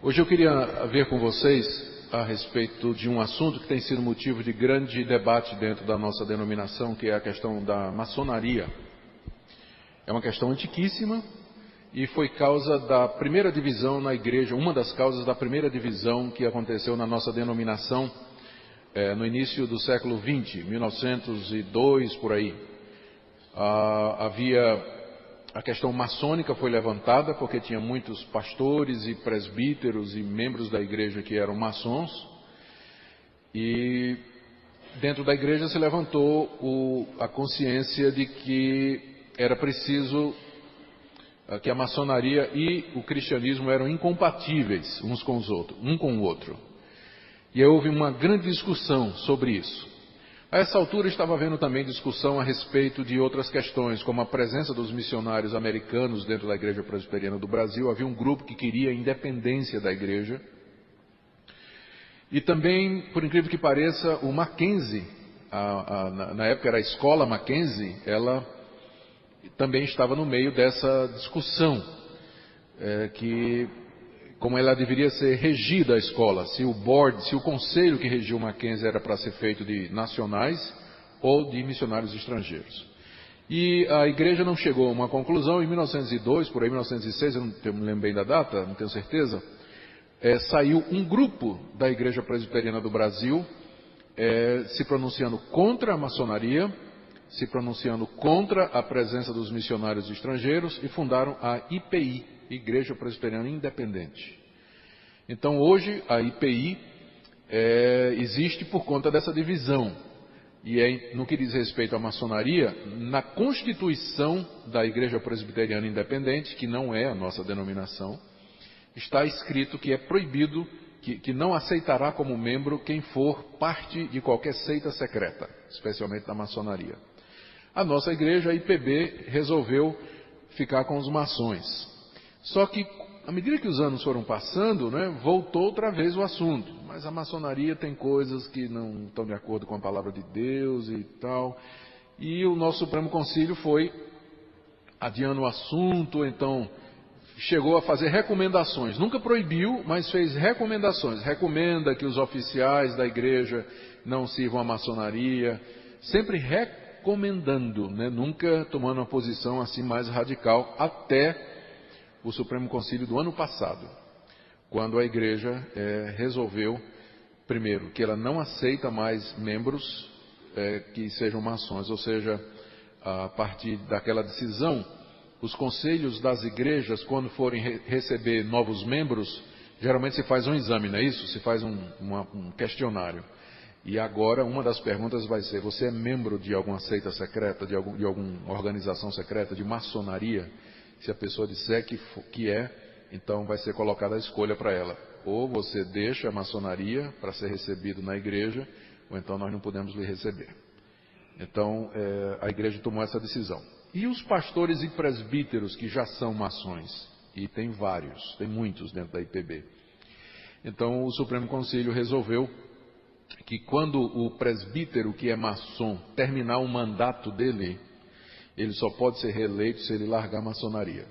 Hoje eu queria ver com vocês a respeito de um assunto que tem sido motivo de grande debate dentro da nossa denominação, que é a questão da maçonaria. É uma questão antiquíssima e foi causa da primeira divisão na igreja, uma das causas da primeira divisão que aconteceu na nossa denominação no início do século XX, 1902, por aí. A questão maçônica foi levantada porque tinha muitos pastores e presbíteros e membros da igreja que eram maçons, e dentro da igreja se levantou a consciência de que era preciso que a maçonaria e o cristianismo eram incompatíveis uns com os outros, um com o outro. E aí houve uma grande discussão sobre isso. A essa altura estava havendo também discussão a respeito de outras questões, como a presença dos missionários americanos dentro da Igreja Presbiteriana do Brasil. Havia um grupo que queria a independência da igreja. E também, por incrível que pareça, o Mackenzie, na época era a Escola Mackenzie, ela também estava no meio dessa discussão, como ela deveria ser regida a escola, se o conselho que regiu o Mackenzie era para ser feito de nacionais ou de missionários estrangeiros. E a igreja não chegou a uma conclusão. Em 1902, por aí 1906, eu não me lembro bem da data, não tenho certeza, saiu um grupo da Igreja Presbiteriana do Brasil se pronunciando contra a maçonaria, se pronunciando contra a presença dos missionários estrangeiros, e fundaram a IPI, Igreja Presbiteriana Independente. Então hoje a IPI existe por conta dessa divisão. E no que diz respeito à maçonaria, na Constituição da Igreja Presbiteriana Independente, que não é a nossa denominação, está escrito que é proibido, que não aceitará como membro quem for parte de qualquer seita secreta, especialmente da maçonaria. A nossa igreja, a IPB, resolveu ficar com os maçons. Só que, à medida que os anos foram passando, voltou outra vez o assunto. Mas a maçonaria tem coisas que não estão de acordo com a palavra de Deus e tal. E o nosso Supremo Concílio foi adiando o assunto, então chegou a fazer recomendações. Nunca proibiu, mas fez recomendações. Recomenda que os oficiais da igreja não sirvam a maçonaria, sempre recomendando, nunca tomando uma posição assim mais radical, até o Supremo Concílio do ano passado, quando a igreja resolveu, primeiro, que ela não aceita mais membros que sejam maçons, ou seja, a partir daquela decisão, os conselhos das igrejas, quando forem receber novos membros, geralmente se faz um exame, não é isso? Se faz um questionário. E agora uma das perguntas vai ser: você é membro de alguma seita secreta, de alguma organização secreta, de maçonaria? Se a pessoa disser que então vai ser colocada a escolha para ela. Ou você deixa a maçonaria para ser recebido na igreja, ou então nós não podemos lhe receber. Então a igreja tomou essa decisão. E os pastores e presbíteros que já são maçons? E tem vários, tem muitos dentro da IPB. Então o Supremo Concílio resolveu que quando o presbítero que é maçom terminar o mandato dele, ele só pode ser reeleito se ele largar a maçonaria.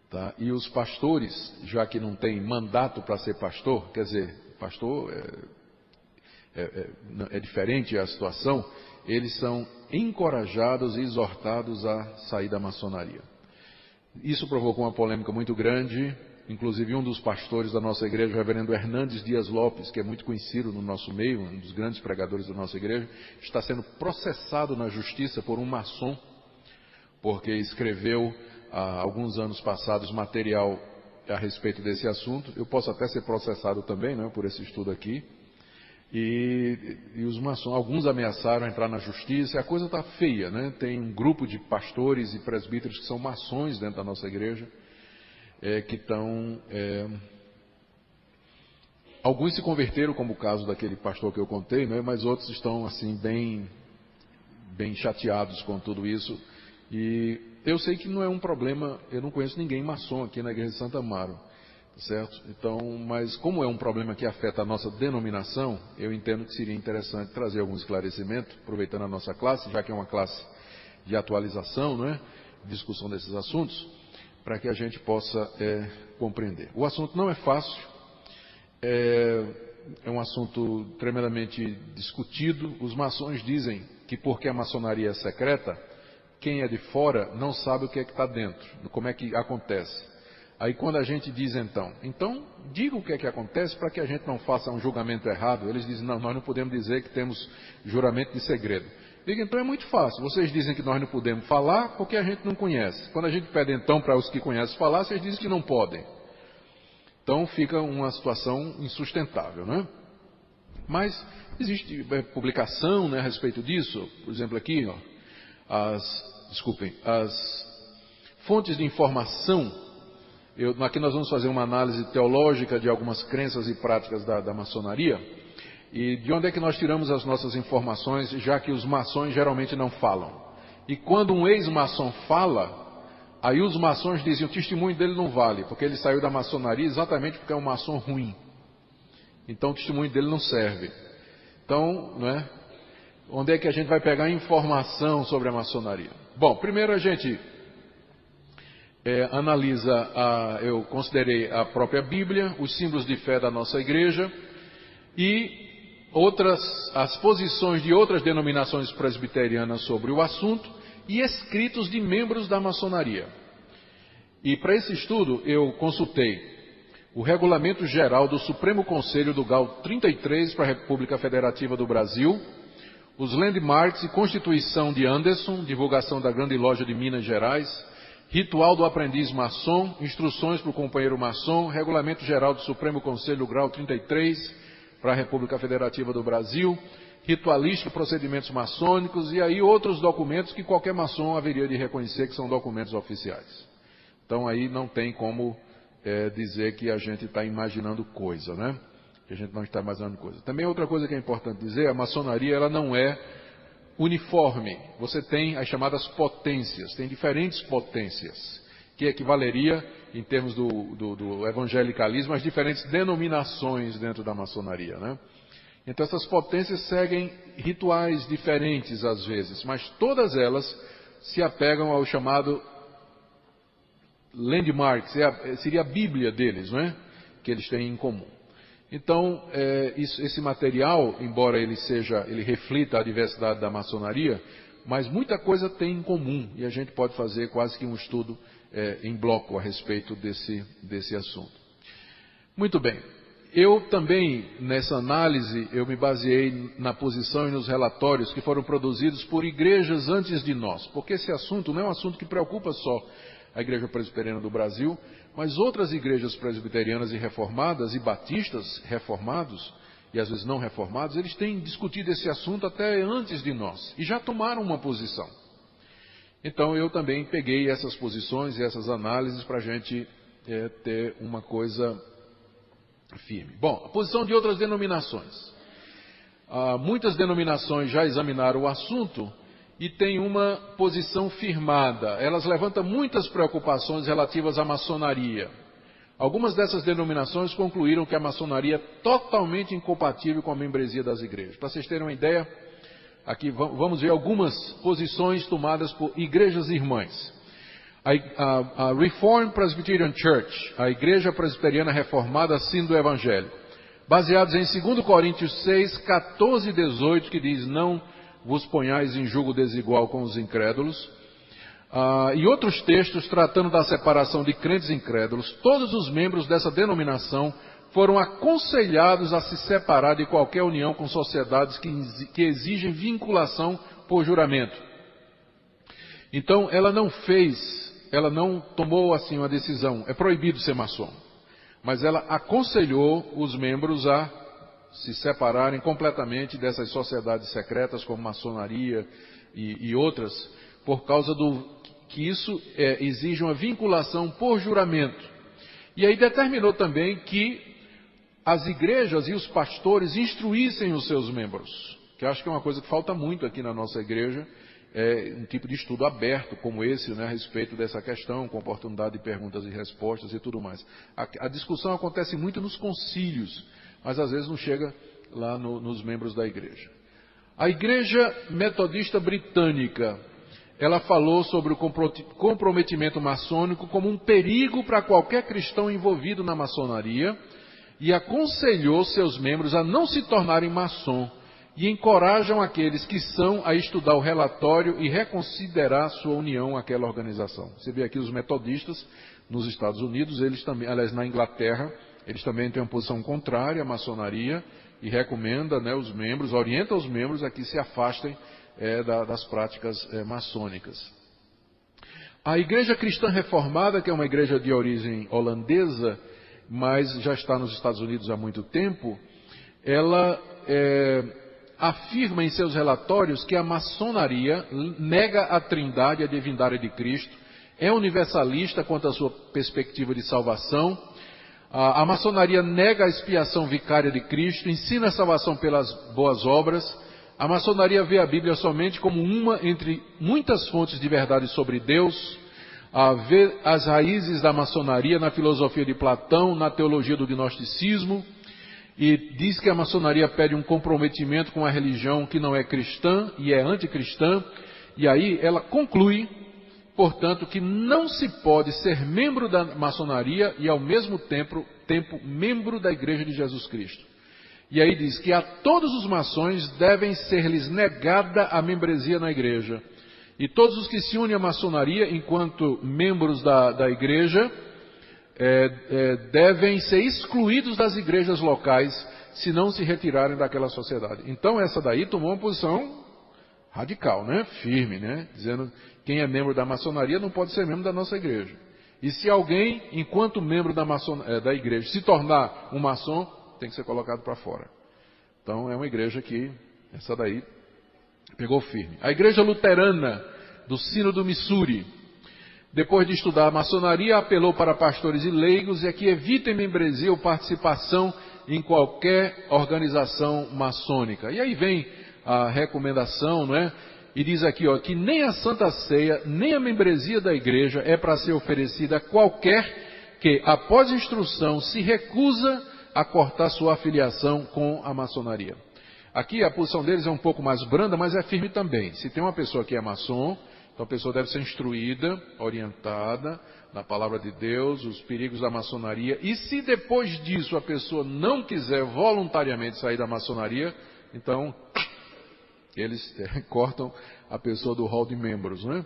Tá? E os pastores, já que não tem mandato para ser pastor, quer dizer, pastor é diferente a situação, eles são encorajados e exortados a sair da maçonaria. Isso provocou uma polêmica muito grande. Inclusive um dos pastores da nossa igreja, o reverendo Hernandes Dias Lopes, que é muito conhecido no nosso meio, um dos grandes pregadores da nossa igreja, está sendo processado na justiça por um maçom, porque escreveu há alguns anos passados material a respeito desse assunto. Eu posso até ser processado também, por esse estudo aqui. E os maçons, alguns ameaçaram entrar na justiça. A coisa está feia, Tem um grupo de pastores e presbíteros que são maçons dentro da nossa igreja, que estão... alguns se converteram, como o caso daquele pastor que eu contei, mas outros estão assim bem chateados com tudo isso. E eu sei que não é um problema, eu não conheço ninguém maçom aqui na igreja de Santo Amaro, certo? Então, mas como é um problema que afeta a nossa denominação, eu entendo que seria interessante trazer algum esclarecimento, aproveitando a nossa classe, já que é uma classe de atualização, discussão desses assuntos, para que a gente possa compreender. O assunto não é fácil, é um assunto tremendamente discutido. Os maçons dizem que porque a maçonaria é secreta, quem é de fora não sabe o que é que está dentro, como é que acontece. Aí quando a gente diz então diga o que é que acontece para que a gente não faça um julgamento errado, eles dizem, não, nós não podemos dizer que temos juramento de segredo. Diga, então é muito fácil, vocês dizem que nós não podemos falar porque a gente não conhece. Quando a gente pede então para os que conhecem falar, vocês dizem que não podem. Então fica uma situação insustentável, né? Mas existe publicação, né, a respeito disso. Por exemplo aqui, as fontes de informação. Aqui nós vamos fazer uma análise teológica de algumas crenças e práticas da maçonaria. E de onde é que nós tiramos as nossas informações, já que os maçons geralmente não falam. E quando um ex-maçom fala, aí os maçons dizem, o testemunho dele não vale, porque ele saiu da maçonaria exatamente porque é um maçom ruim. Então o testemunho dele não serve. Então, né, onde é que a gente vai pegar informação sobre a maçonaria? Bom, primeiro a gente analisa, eu considerei a própria Bíblia, os símbolos de fé da nossa igreja e as posições de outras denominações presbiterianas sobre o assunto e escritos de membros da maçonaria. E para esse estudo eu consultei o Regulamento Geral do Supremo Conselho do GAL 33 para a República Federativa do Brasil, os Landmarks e Constituição de Anderson, divulgação da Grande Loja de Minas Gerais, Ritual do Aprendiz Maçom, Instruções para o Companheiro Maçom, Regulamento Geral do Supremo Conselho do GAL 33 para a República Federativa do Brasil, Ritualística e Procedimentos Maçônicos, e aí outros documentos que qualquer maçom haveria de reconhecer que são documentos oficiais. Então aí não tem como dizer que a gente está imaginando coisa, né? Que a gente não está imaginando coisa. Também outra coisa que é importante dizer, a maçonaria ela não é uniforme. Você tem as chamadas potências, tem diferentes potências, que equivaleria, em termos do evangelicalismo, às diferentes denominações dentro da maçonaria, né? Então essas potências seguem rituais diferentes às vezes, mas todas elas se apegam ao chamado landmark, seria a Bíblia deles, não é? Que eles têm em comum. Então, esse material, embora ele reflita a diversidade da maçonaria, mas muita coisa tem em comum, e a gente pode fazer quase que um estudo em bloco a respeito desse assunto. Muito bem. Eu também, nessa análise, eu me baseei na posição e nos relatórios que foram produzidos por igrejas antes de nós, porque esse assunto não é um assunto que preocupa só a Igreja Presbiteriana do Brasil, mas outras igrejas presbiterianas e reformadas e batistas reformados, e às vezes não reformados, eles têm discutido esse assunto até antes de nós, e já tomaram uma posição. Então eu também peguei essas posições e essas análises para a gente ter uma coisa firme. Bom, a posição de outras denominações. Muitas denominações já examinaram o assunto e têm uma posição firmada. Elas levantam muitas preocupações relativas à maçonaria. Algumas dessas denominações concluíram que a maçonaria é totalmente incompatível com a membresia das igrejas. Para vocês terem uma ideia, aqui vamos ver algumas posições tomadas por igrejas irmãs. A Reformed Presbyterian Church, a Igreja Presbiteriana Reformada Assino do Evangelho, baseados em 2 Coríntios 6, 14 e 18, que diz, não vos ponhais em julgo desigual com os incrédulos, e outros textos tratando da separação de crentes e incrédulos. Todos os membros dessa denominação foram aconselhados a se separar de qualquer união com sociedades que exigem vinculação por juramento. Então, ela não tomou assim uma decisão, é proibido ser maçom, mas ela aconselhou os membros a se separarem completamente dessas sociedades secretas como maçonaria e outras, por causa que isso exige uma vinculação por juramento. E aí determinou também que as igrejas e os pastores instruíssem os seus membros, que eu acho que é uma coisa que falta muito aqui na nossa igreja, um tipo de estudo aberto como esse, né, a respeito dessa questão, com oportunidade de perguntas e respostas e tudo mais. A discussão acontece muito nos concílios, mas às vezes não chega lá nos membros da igreja. A Igreja Metodista Britânica, ela falou sobre o comprometimento maçônico como um perigo para qualquer cristão envolvido na maçonaria e aconselhou seus membros a não se tornarem maçom e encorajam aqueles que são a estudar o relatório e reconsiderar sua união àquela organização. Você vê aqui os metodistas nos Estados Unidos, eles também, aliás, na Inglaterra, eles também têm uma posição contrária à maçonaria e recomenda, né, os membros, orienta os membros a que se afastem das práticas maçônicas. A Igreja Cristã Reformada, que é uma igreja de origem holandesa, mas já está nos Estados Unidos há muito tempo, ela afirma em seus relatórios que a maçonaria nega a trindade e a divindade de Cristo, é universalista quanto à sua perspectiva de salvação. A maçonaria nega a expiação vicária de Cristo, ensina a salvação pelas boas obras. A maçonaria vê a Bíblia somente como uma entre muitas fontes de verdade sobre Deus. Vê as raízes da maçonaria na filosofia de Platão, na teologia do gnosticismo. E diz que a maçonaria pede um comprometimento com a religião que não é cristã e é anticristã. E aí ela conclui, portanto, que não se pode ser membro da maçonaria e ao mesmo tempo membro da Igreja de Jesus Cristo. E aí diz que a todos os maçons devem ser-lhes negada a membresia na igreja. E todos os que se unem à maçonaria enquanto membros da igreja devem ser excluídos das igrejas locais se não se retirarem daquela sociedade. Então essa daí tomou uma posição radical, né? Firme, né? Dizendo que quem é membro da maçonaria não pode ser membro da nossa igreja. E se alguém, enquanto membro da igreja, se tornar um maçom, tem que ser colocado para fora. Então é uma igreja que, essa daí, pegou firme. A igreja luterana do Sino do Missouri, depois de estudar a maçonaria, apelou para pastores e leigos e que evitem membresia ou participação em qualquer organização maçônica. E aí vem a recomendação, não é? E diz aqui, ó, que nem a Santa Ceia, nem a membresia da igreja é para ser oferecida a qualquer que, após instrução, se recusa a cortar sua afiliação com a maçonaria. Aqui a posição deles é um pouco mais branda, mas é firme também. Se tem uma pessoa que é maçom, então a pessoa deve ser instruída, orientada na palavra de Deus, os perigos da maçonaria. E se depois disso a pessoa não quiser voluntariamente sair da maçonaria, então eles cortam a pessoa do hall de membros, né?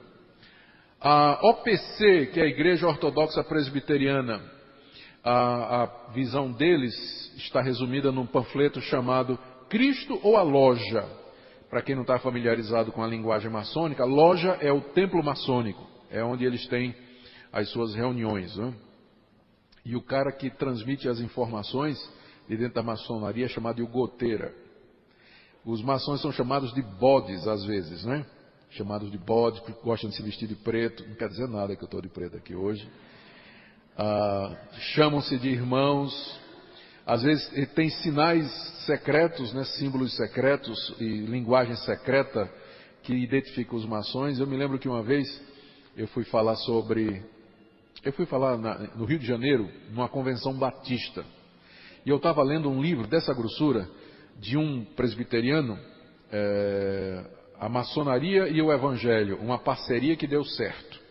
A OPC, que é a Igreja Ortodoxa Presbiteriana, a visão deles está resumida num panfleto chamado Cristo ou a Loja. Para quem não está familiarizado com a linguagem maçônica, loja é o templo maçônico, é onde eles têm as suas reuniões, né? E o cara que transmite as informações de dentro da maçonaria é chamado de goteira. Os maçons são chamados de bodes às vezes, né? Chamados de bodes, porque gostam de se vestir de preto. Não quer dizer nada que eu estou de preto aqui hoje. Chamam-se de irmãos. Às vezes tem sinais secretos, né? Símbolos secretos e linguagem secreta que identificam os maçons. Eu me lembro que uma vez eu fui falar no Rio de Janeiro, numa convenção batista. E eu estava lendo um livro dessa grossura, de um presbiteriano, a maçonaria e o evangelho, uma parceria que deu certo.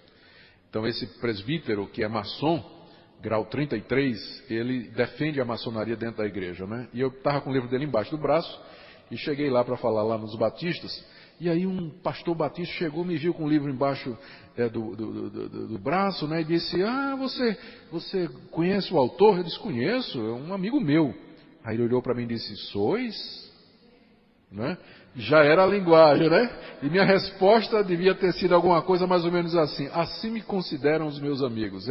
Então esse presbítero, que é maçom, grau 33, ele defende a maçonaria dentro da igreja, né? E eu estava com o livro dele embaixo do braço, e cheguei lá para falar lá nos batistas, e aí um pastor batista chegou, me viu com o livro embaixo do braço, né? E disse, você conhece o autor? Eu disse, conheço, é um amigo meu. Aí ele olhou para mim e disse, sois? Né? Já era a linguagem, né? E minha resposta devia ter sido alguma coisa mais ou menos assim, assim me consideram os meus amigos.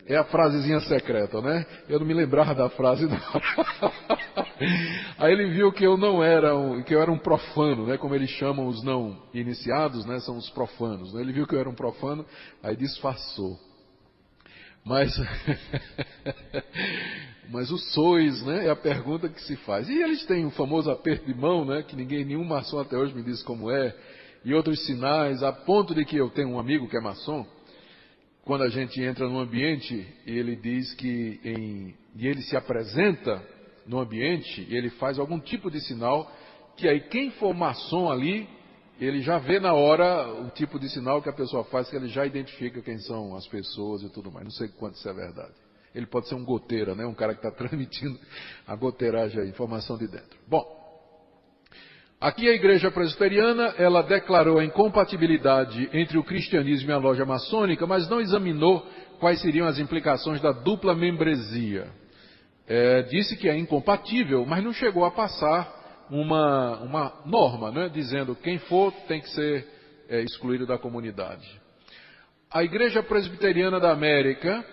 É a frasezinha secreta, né? Eu não me lembrava da frase, não. Aí ele viu que eu não era que eu era um profano, né? Como eles chamam os não iniciados, né? São os profanos. Né? Ele viu que eu era um profano, aí disfarçou. Mas o sois, né, é a pergunta que se faz. E eles têm o famoso aperto de mão, né, que nenhum maçom até hoje me diz como é, e outros sinais, a ponto de que eu tenho um amigo que é maçom, quando a gente entra no ambiente, ele diz e ele se apresenta no ambiente, e ele faz algum tipo de sinal, que aí quem for maçom ali, ele já vê na hora o tipo de sinal que a pessoa faz, que ele já identifica quem são as pessoas e tudo mais. Não sei quanto isso é verdade. Ele pode ser um goteira, né? Um cara que está transmitindo a goteiragem, a informação de dentro. Bom, aqui a Igreja Presbiteriana, ela declarou a incompatibilidade entre o cristianismo e a loja maçônica, mas não examinou quais seriam as implicações da dupla membresia. Disse que é incompatível, mas não chegou a passar uma norma, né, dizendo que quem for tem que ser excluído da comunidade. A Igreja Presbiteriana da América,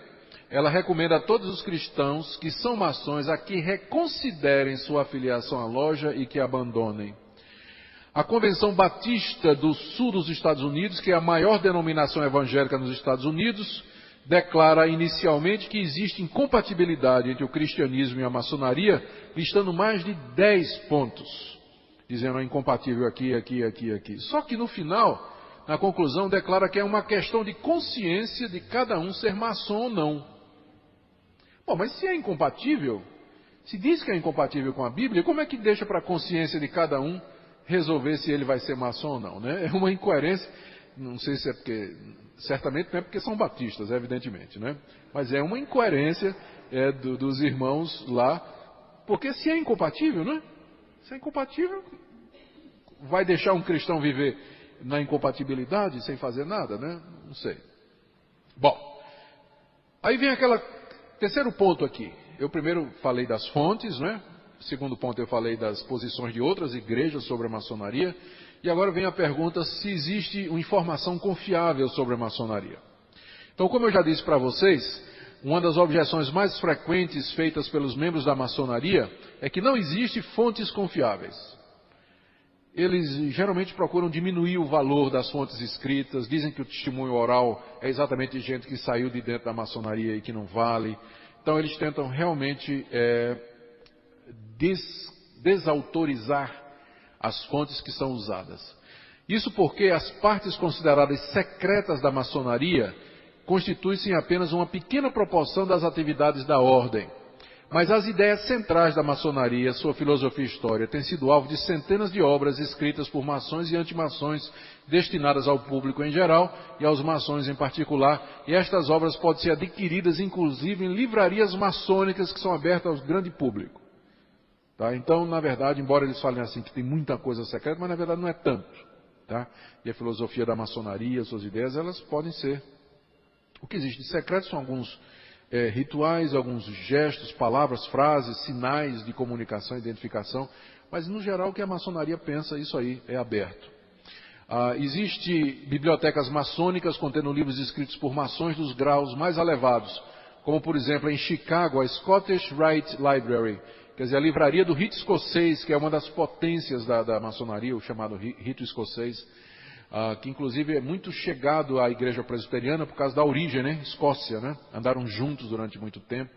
ela recomenda a todos os cristãos que são maçons a que reconsiderem sua afiliação à loja e que abandonem. A Convenção Batista do Sul dos Estados Unidos, que é a maior denominação evangélica nos Estados Unidos, declara inicialmente que existe incompatibilidade entre o cristianismo e a maçonaria, listando mais de 10 pontos, dizendo incompatível aqui, aqui, aqui, aqui. Só que no final, na conclusão, declara que é uma questão de consciência de cada um ser maçom ou não. Bom, mas se é incompatível, se diz que é incompatível com a Bíblia, como é que deixa para a consciência de cada um resolver se ele vai ser maçom ou não, né? É uma incoerência, não sei se é porque, certamente não é porque são batistas, evidentemente, né? Mas é uma incoerência dos irmãos lá, porque se é incompatível, né? Se é incompatível, vai deixar um cristão viver na incompatibilidade sem fazer nada, né? Não sei. Bom, aí vem aquele terceiro ponto aqui. Eu primeiro falei das fontes, né? Segundo ponto eu falei das posições de outras igrejas sobre a maçonaria. E agora vem a pergunta se existe uma informação confiável sobre a maçonaria. Então, como eu já disse para vocês, uma das objeções mais frequentes feitas pelos membros da maçonaria é que não existe fontes confiáveis. Eles geralmente procuram diminuir o valor das fontes escritas, dizem que o testemunho oral é exatamente de gente que saiu de dentro da maçonaria e que não vale. Então, eles tentam realmente desautorizar as fontes que são usadas. Isso porque as partes consideradas secretas da maçonaria constituem apenas uma pequena proporção das atividades da ordem. Mas as ideias centrais da maçonaria, sua filosofia e história, têm sido alvo de centenas de obras escritas por maçons e antimaçons destinadas ao público em geral e aos maçons em particular. E estas obras podem ser adquiridas, inclusive, em livrarias maçônicas que são abertas ao grande público. Tá? Então, na verdade, embora eles falem assim que tem muita coisa secreta, mas na verdade não é tanto. Tá? E a filosofia da maçonaria, suas ideias, elas podem ser. O que existe de secreto são alguns rituais, alguns gestos, palavras, frases, sinais de comunicação, identificação, mas no geral o que a maçonaria pensa, isso aí é aberto. Existe bibliotecas maçônicas contendo livros escritos por maçons dos graus mais elevados, como por exemplo em Chicago, a Scottish Rite Library, quer dizer, a livraria do rito escocês, que é uma das potências da maçonaria, o chamado rito escocês, que inclusive é muito chegado à igreja presbiteriana por causa da origem, né? Escócia, né? Andaram juntos durante muito tempo,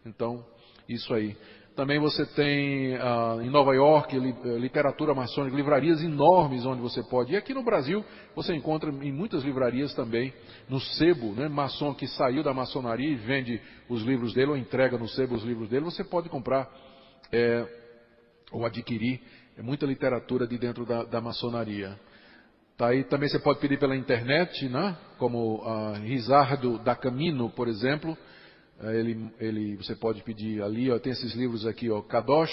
então, isso aí. Também você tem em Nova York, literatura maçônica, livrarias enormes onde você pode. E aqui no Brasil, você encontra em muitas livrarias também, no sebo, né? Maçom que saiu da maçonaria e vende os livros dele, ou entrega no sebo os livros dele, você pode comprar ou adquirir muita literatura de dentro da maçonaria. Tá, aí também você pode pedir pela internet, né? Como Risardo da Camino, por exemplo. Você pode pedir ali, ó, tem esses livros aqui, ó, Kadosh,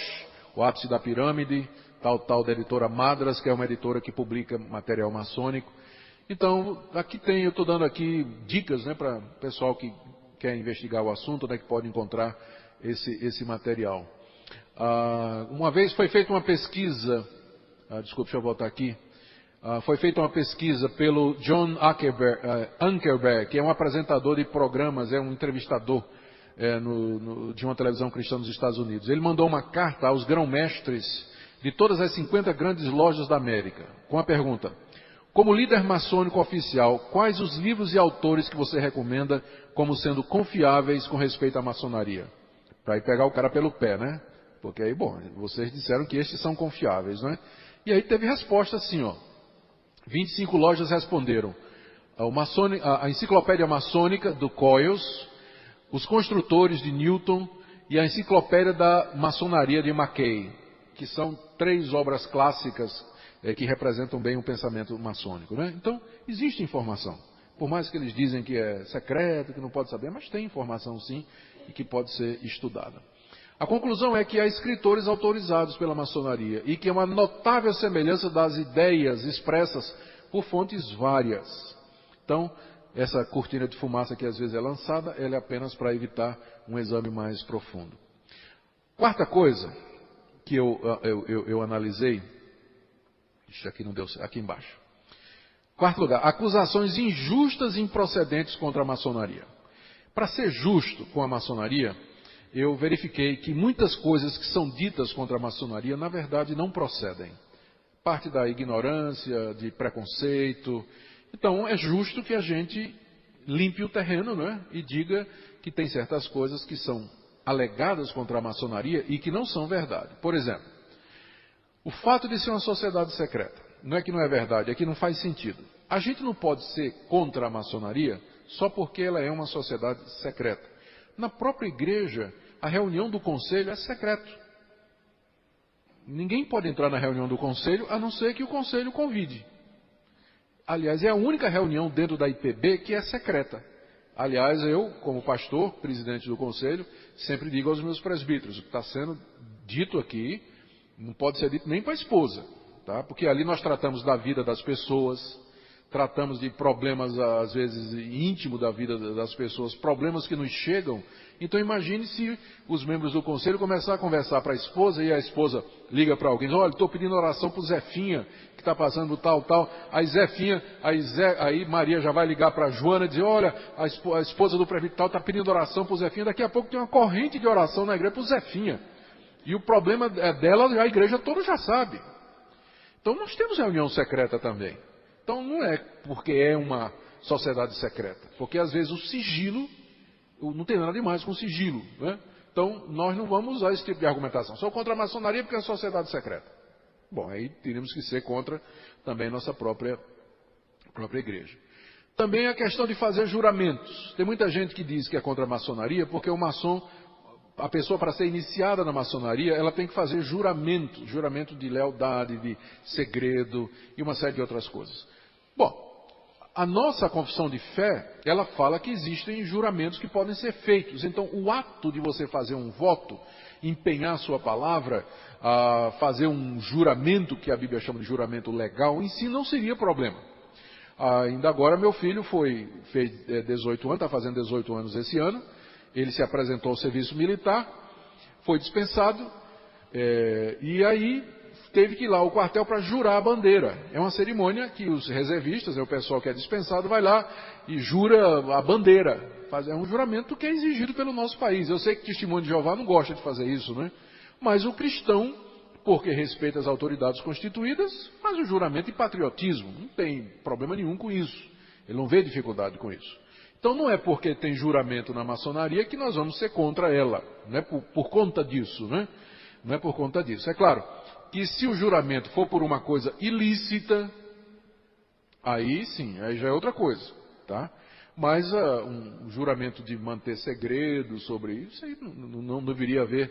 O Ápice da Pirâmide, tal da editora Madras, que é uma editora que publica material maçônico. Então, aqui eu estou dando aqui dicas, né, para o pessoal que quer investigar o assunto, né, que pode encontrar esse material. Uma vez foi feita uma pesquisa, desculpe, deixa eu voltar aqui. Foi feita uma pesquisa pelo John Ankerberg, que é um apresentador de programas, é um entrevistador de uma televisão cristã nos Estados Unidos. Ele mandou uma carta aos grão-mestres de todas as 50 grandes lojas da América, com a pergunta: como líder maçônico oficial, quais os livros e autores que você recomenda como sendo confiáveis com respeito à maçonaria? Para ir pegar o cara pelo pé, né? Porque aí, bom, vocês disseram que estes são confiáveis, né? E aí teve resposta assim, ó. 25 lojas responderam: a Enciclopédia Maçônica do Coyles, Os Construtores de Newton e a Enciclopédia da Maçonaria de Mackay, que são 3 obras clássicas que representam bem o pensamento maçônico, né? Então, existe informação. Por mais que eles dizem que é secreto, que não pode saber, mas tem informação sim e que pode ser estudada. A conclusão é que há escritores autorizados pela maçonaria e que há uma notável semelhança das ideias expressas por fontes várias. Então, essa cortina de fumaça que às vezes é lançada, ela é apenas para evitar um exame mais profundo. Quarta coisa que eu analisei, isso aqui não deu certo, aqui embaixo. Quarto lugar, acusações injustas e improcedentes contra a maçonaria. Para ser justo com a maçonaria, eu verifiquei que muitas coisas que são ditas contra a maçonaria, na verdade, não procedem. Parte da ignorância, de preconceito. Então, é justo que a gente limpe o terreno, né? E diga que tem certas coisas que são alegadas contra a maçonaria e que não são verdade. Por exemplo, o fato de ser uma sociedade secreta. Não é que não é verdade, é que não faz sentido. A gente não pode ser contra a maçonaria só porque ela é uma sociedade secreta. Na própria igreja, a reunião do conselho é secreto. Ninguém pode entrar na reunião do conselho, a não ser que o conselho convide. Aliás, é a única reunião dentro da IPB que é secreta. Aliás, eu, como pastor, presidente do conselho, sempre digo aos meus presbíteros, o que está sendo dito aqui não pode ser dito nem para a esposa. Tá? Porque ali nós tratamos da vida das pessoas, tratamos de problemas, às vezes, íntimos da vida das pessoas, problemas que nos chegam. Então imagine se os membros do conselho começarem a conversar para a esposa e a esposa liga para alguém, olha, estou pedindo oração para o Zefinha, que está passando tal. Aí Zefinha, aí Maria já vai ligar para a Joana e dizer, olha, a esposa do prefeito tal está pedindo oração para o Zefinha, daqui a pouco tem uma corrente de oração na igreja para o Zefinha. E o problema dela, a igreja toda já sabe. Então nós temos reunião secreta também. Então não é porque é uma sociedade secreta, porque às vezes o sigilo, não tem nada demais com o sigilo, né? Então nós não vamos usar esse tipo de argumentação. Sou contra a maçonaria porque é uma sociedade secreta. Bom, aí teríamos que ser contra também a nossa própria igreja. Também a questão de fazer juramentos. Tem muita gente que diz que é contra a maçonaria porque o maçom, a pessoa para ser iniciada na maçonaria, ela tem que fazer juramento de lealdade, de segredo e uma série de outras coisas. Bom, a nossa confissão de fé, ela fala que existem juramentos que podem ser feitos. Então, o ato de você fazer um voto, empenhar sua palavra, fazer um juramento, que a Bíblia chama de juramento legal, em si não seria problema. Ainda agora, meu filho fez 18 anos, está fazendo 18 anos esse ano. Ele se apresentou ao serviço militar, foi dispensado, e aí teve que ir lá ao quartel para jurar a bandeira. É uma cerimônia que os reservistas, o pessoal que é dispensado, vai lá e jura a bandeira. É um juramento que é exigido pelo nosso país. Eu sei que Testemunho de Jeová não gosta de fazer isso, né? Mas o cristão, porque respeita as autoridades constituídas, faz o juramento de patriotismo. Não tem problema nenhum com isso. Ele não vê dificuldade com isso. Então não é porque tem juramento na maçonaria que nós vamos ser contra ela. Não é por conta disso, né? Não é por conta disso. É claro que se o juramento for por uma coisa ilícita, aí sim, aí já é outra coisa, tá? Mas um juramento de manter segredo sobre isso, aí não deveria haver.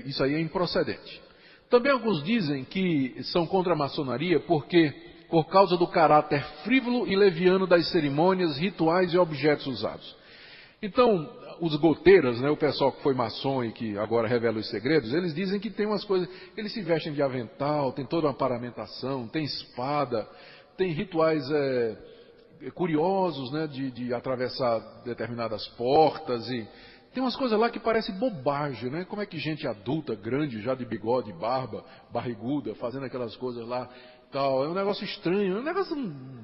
Isso aí é improcedente. Também alguns dizem que são contra a maçonaria por causa do caráter frívolo e leviano das cerimônias, rituais e objetos usados. Então, os goteiras, né, o pessoal que foi maçom e que agora revela os segredos, eles dizem que tem umas coisas, eles se vestem de avental, tem toda uma paramentação, tem espada, tem rituais curiosos, né, de atravessar determinadas portas, e tem umas coisas lá que parecem bobagem, né? Como é que gente adulta, grande, já de bigode, barba, barriguda, fazendo aquelas coisas lá, tal, é um negócio estranho, é um negócio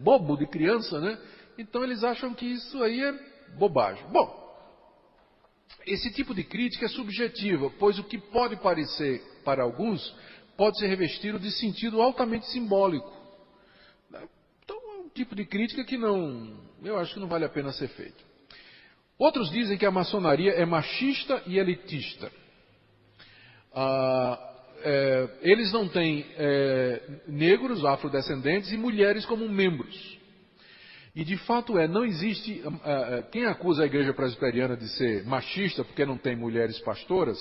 bobo de criança, né? Então eles acham que isso aí é bobagem. Bom, esse tipo de crítica é subjetiva, pois o que pode parecer para alguns pode ser revestido de sentido altamente simbólico. Então é um tipo de crítica que eu acho que não vale a pena ser feito. Outros dizem que a maçonaria é machista e elitista. Eles não têm negros, afrodescendentes e mulheres como membros. E de fato não existe, quem acusa a igreja presbiteriana de ser machista porque não tem mulheres pastoras,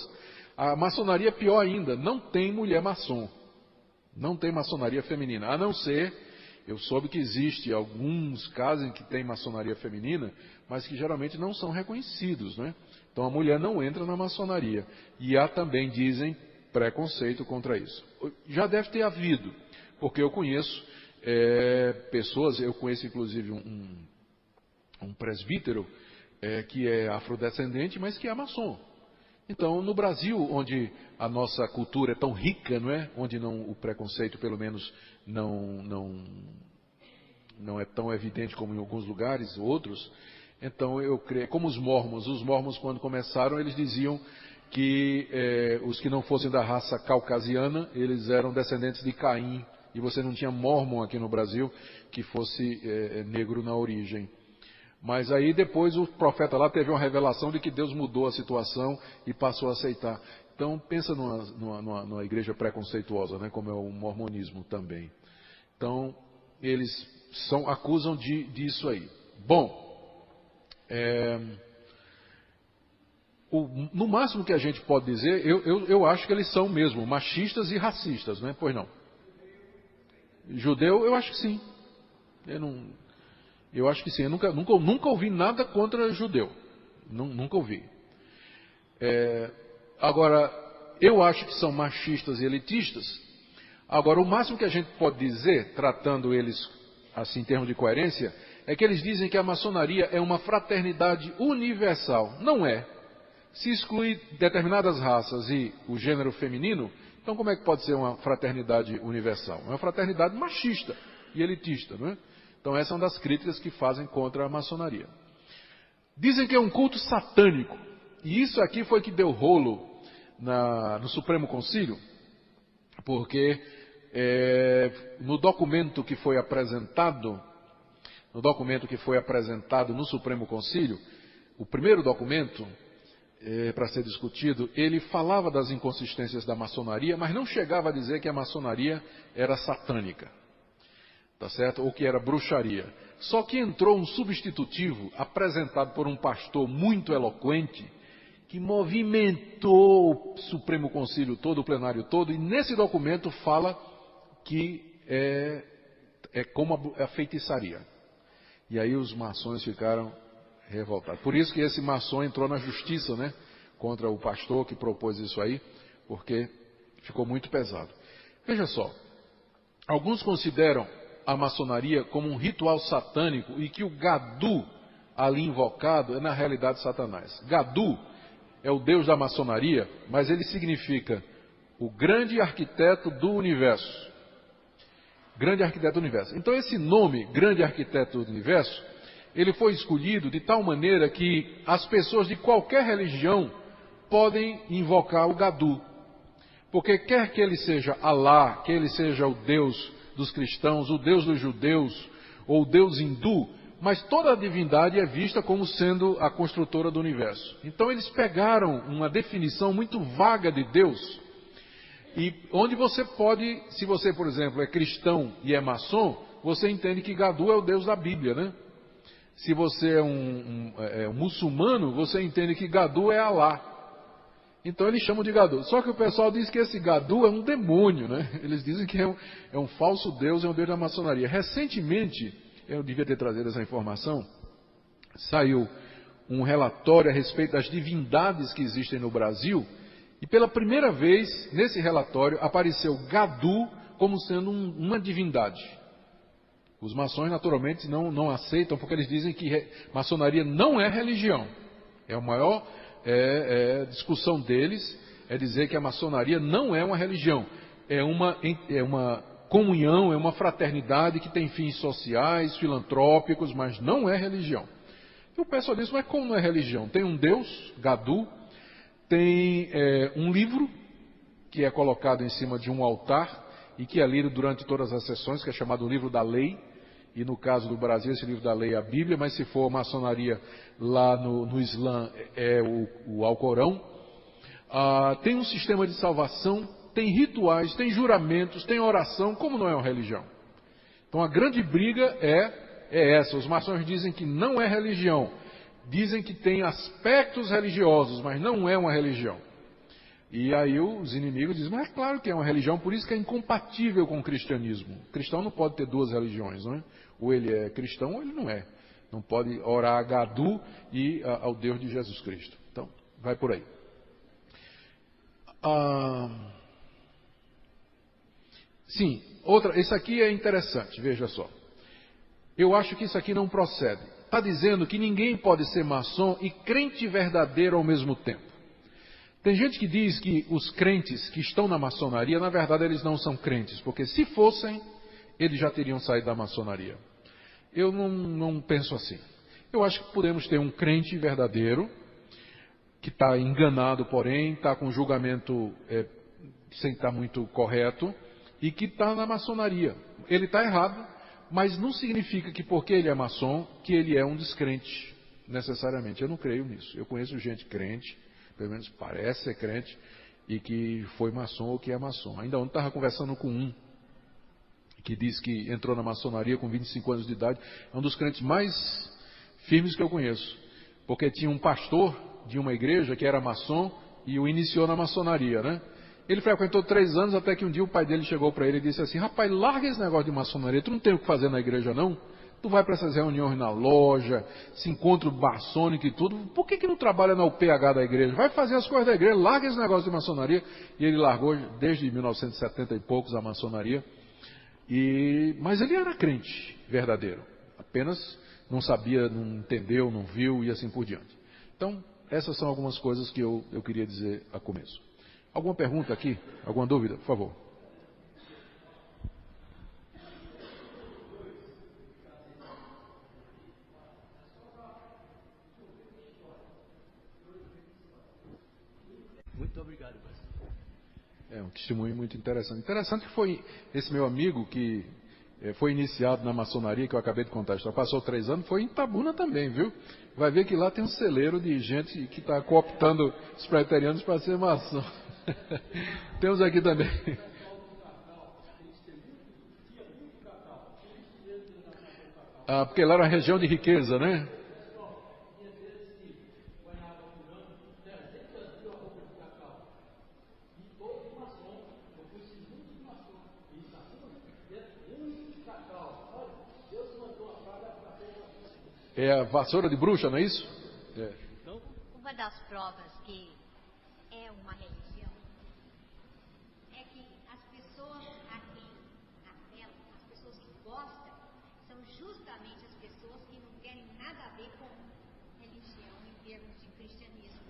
a maçonaria é pior ainda, não tem mulher maçom. Não tem maçonaria feminina, a não ser, eu soube que existe alguns casos em que tem maçonaria feminina, mas que geralmente não são reconhecidos, né? Então a mulher não entra na maçonaria. E há também, dizem, preconceito contra isso. Já deve ter havido, porque eu conheço pessoas, eu conheço inclusive um presbítero que é afrodescendente, mas que é maçom. Então, no Brasil, onde a nossa cultura é tão rica, não é? Onde o preconceito, pelo menos, não é tão evidente como em alguns lugares, outros. Então, eu creio, como os mormons, quando começaram, eles diziam que os que não fossem da raça caucasiana, eles eram descendentes de Caim, e você não tinha mormon aqui no Brasil que fosse negro na origem. Mas aí depois o profeta lá teve uma revelação de que Deus mudou a situação e passou a aceitar. Então pensa numa igreja preconceituosa, né, como é o mormonismo também. Então eles acusam disso aí. Bom, no máximo que a gente pode dizer, eu acho que eles são mesmo machistas e racistas, né? Pois não? Judeu, eu acho que sim. Eu acho que sim. Eu nunca ouvi nada contra judeu. Nunca ouvi. Agora, eu acho que são machistas e elitistas. Agora, o máximo que a gente pode dizer, tratando eles assim em termos de coerência, é que eles dizem que a maçonaria é uma fraternidade universal. Não é. Se excluir determinadas raças e o gênero feminino, então como é que pode ser uma fraternidade universal? É uma fraternidade machista e elitista, não é? Então essa é uma das críticas que fazem contra a maçonaria. Dizem que é um culto satânico. E isso aqui foi que deu rolo no Supremo Concílio, porque no documento que foi apresentado no Supremo Concílio, o primeiro documento para ser discutido, ele falava das inconsistências da maçonaria, mas não chegava a dizer que a maçonaria era satânica. Tá certo? Ou que era bruxaria. Só que entrou um substitutivo apresentado por um pastor muito eloquente que movimentou o Supremo Concílio todo, o plenário todo, e nesse documento fala que é como a feitiçaria. E aí os maçons ficaram revoltados. Por isso que esse maçom entrou na justiça, né, contra o pastor que propôs isso aí, porque ficou muito pesado. Veja só, alguns consideram a maçonaria como um ritual satânico e que o Gadu ali invocado é na realidade Satanás. Gadu é o deus da maçonaria, mas ele significa o grande arquiteto do universo. Grande arquiteto do universo. Então esse nome, grande arquiteto do universo, ele foi escolhido de tal maneira que as pessoas de qualquer religião podem invocar o Gadu. Porque quer que ele seja Alá, que ele seja o Deus dos cristãos, o Deus dos judeus, ou o Deus hindu, mas toda a divindade é vista como sendo a construtora do universo. Então eles pegaram uma definição muito vaga de Deus, e onde você pode, se você, por exemplo, é cristão e é maçom, você entende que Gadu é o Deus da Bíblia, né? Se você é um muçulmano, você entende que Gadu é Alá. Então eles chamam de Gadu. Só que o pessoal diz que esse Gadu é um demônio, né? Eles dizem que é um falso Deus, é um Deus da maçonaria. Recentemente, eu devia ter trazido essa informação, saiu um relatório a respeito das divindades que existem no Brasil, e pela primeira vez, nesse relatório, apareceu Gadu como sendo uma divindade. Os maçons, naturalmente, não aceitam, porque eles dizem que maçonaria não é religião. É a maior discussão deles, é dizer que a maçonaria não é uma religião. É uma comunhão, é uma fraternidade que tem fins sociais, filantrópicos, mas não é religião. E o pessoal diz, mas como não é religião? Tem um Deus, Gadu, tem um livro que é colocado em cima de um altar e que é lido durante todas as sessões, que é chamado o Livro da Lei. E no caso do Brasil, esse livro da lei é a Bíblia, mas se for maçonaria lá no Islã é o Alcorão. Tem um sistema de salvação, tem rituais, tem juramentos, tem oração, como não é uma religião? Então a grande briga é essa. Os maçons dizem que não é religião, dizem que tem aspectos religiosos, mas não é uma religião. E aí os inimigos dizem, mas é claro que é uma religião, por isso que é incompatível com o cristianismo. O cristão não pode ter duas religiões, não é? Ou ele é cristão ou ele não é. Não pode orar a Gadu e ao Deus de Jesus Cristo. Então, vai por aí. Sim, esse aqui é interessante, veja só. Eu acho que isso aqui não procede. Está dizendo que ninguém pode ser maçom e crente verdadeiro ao mesmo tempo. Tem gente que diz que os crentes que estão na maçonaria, na verdade eles não são crentes, porque se fossem, eles já teriam saído da maçonaria. Eu não penso assim. Eu acho que podemos ter um crente verdadeiro, que está enganado, porém, está com julgamento sem estar muito correto, e que está na maçonaria. Ele está errado, mas não significa que porque ele é maçom, que ele é um descrente, necessariamente. Eu não creio nisso. Eu conheço gente crente, pelo menos parece ser crente, e que foi maçom ou que é maçom. Ainda ontem estava conversando com um, que diz que entrou na maçonaria com 25 anos de idade, é um dos crentes mais firmes que eu conheço, porque tinha um pastor de uma igreja que era maçom e o iniciou na maçonaria, né? Ele frequentou 3 anos até que um dia o pai dele chegou para ele e disse assim, rapaz, larga esse negócio de maçonaria, tu não tem o que fazer na igreja não? Tu vai para essas reuniões na loja, se encontra o maçônico e tudo, por que não trabalha na UPH da igreja? Vai fazer as coisas da igreja, larga esse negócio de maçonaria. E ele largou desde 1970 e poucos a maçonaria. Mas ele era crente verdadeiro, apenas não sabia, não entendeu, não viu e assim por diante. Então, essas são algumas coisas que eu queria dizer a começo. Alguma pergunta aqui? Alguma dúvida? Por favor. Muito obrigado, pastor. É um testemunho muito interessante. Interessante que foi esse meu amigo que foi iniciado na maçonaria, que eu acabei de contar, já passou 3 anos, foi em Itabuna também, viu? Vai ver que lá tem um celeiro de gente que está cooptando os preterianos para ser maçom. Temos aqui também. Porque lá era uma região de riqueza, né? É a vassoura de bruxa, não é isso? É. Uma das provas que é uma religião é que as pessoas aqui na tela, as pessoas que gostam, são justamente as pessoas que não querem nada a ver com religião em termos de cristianismo.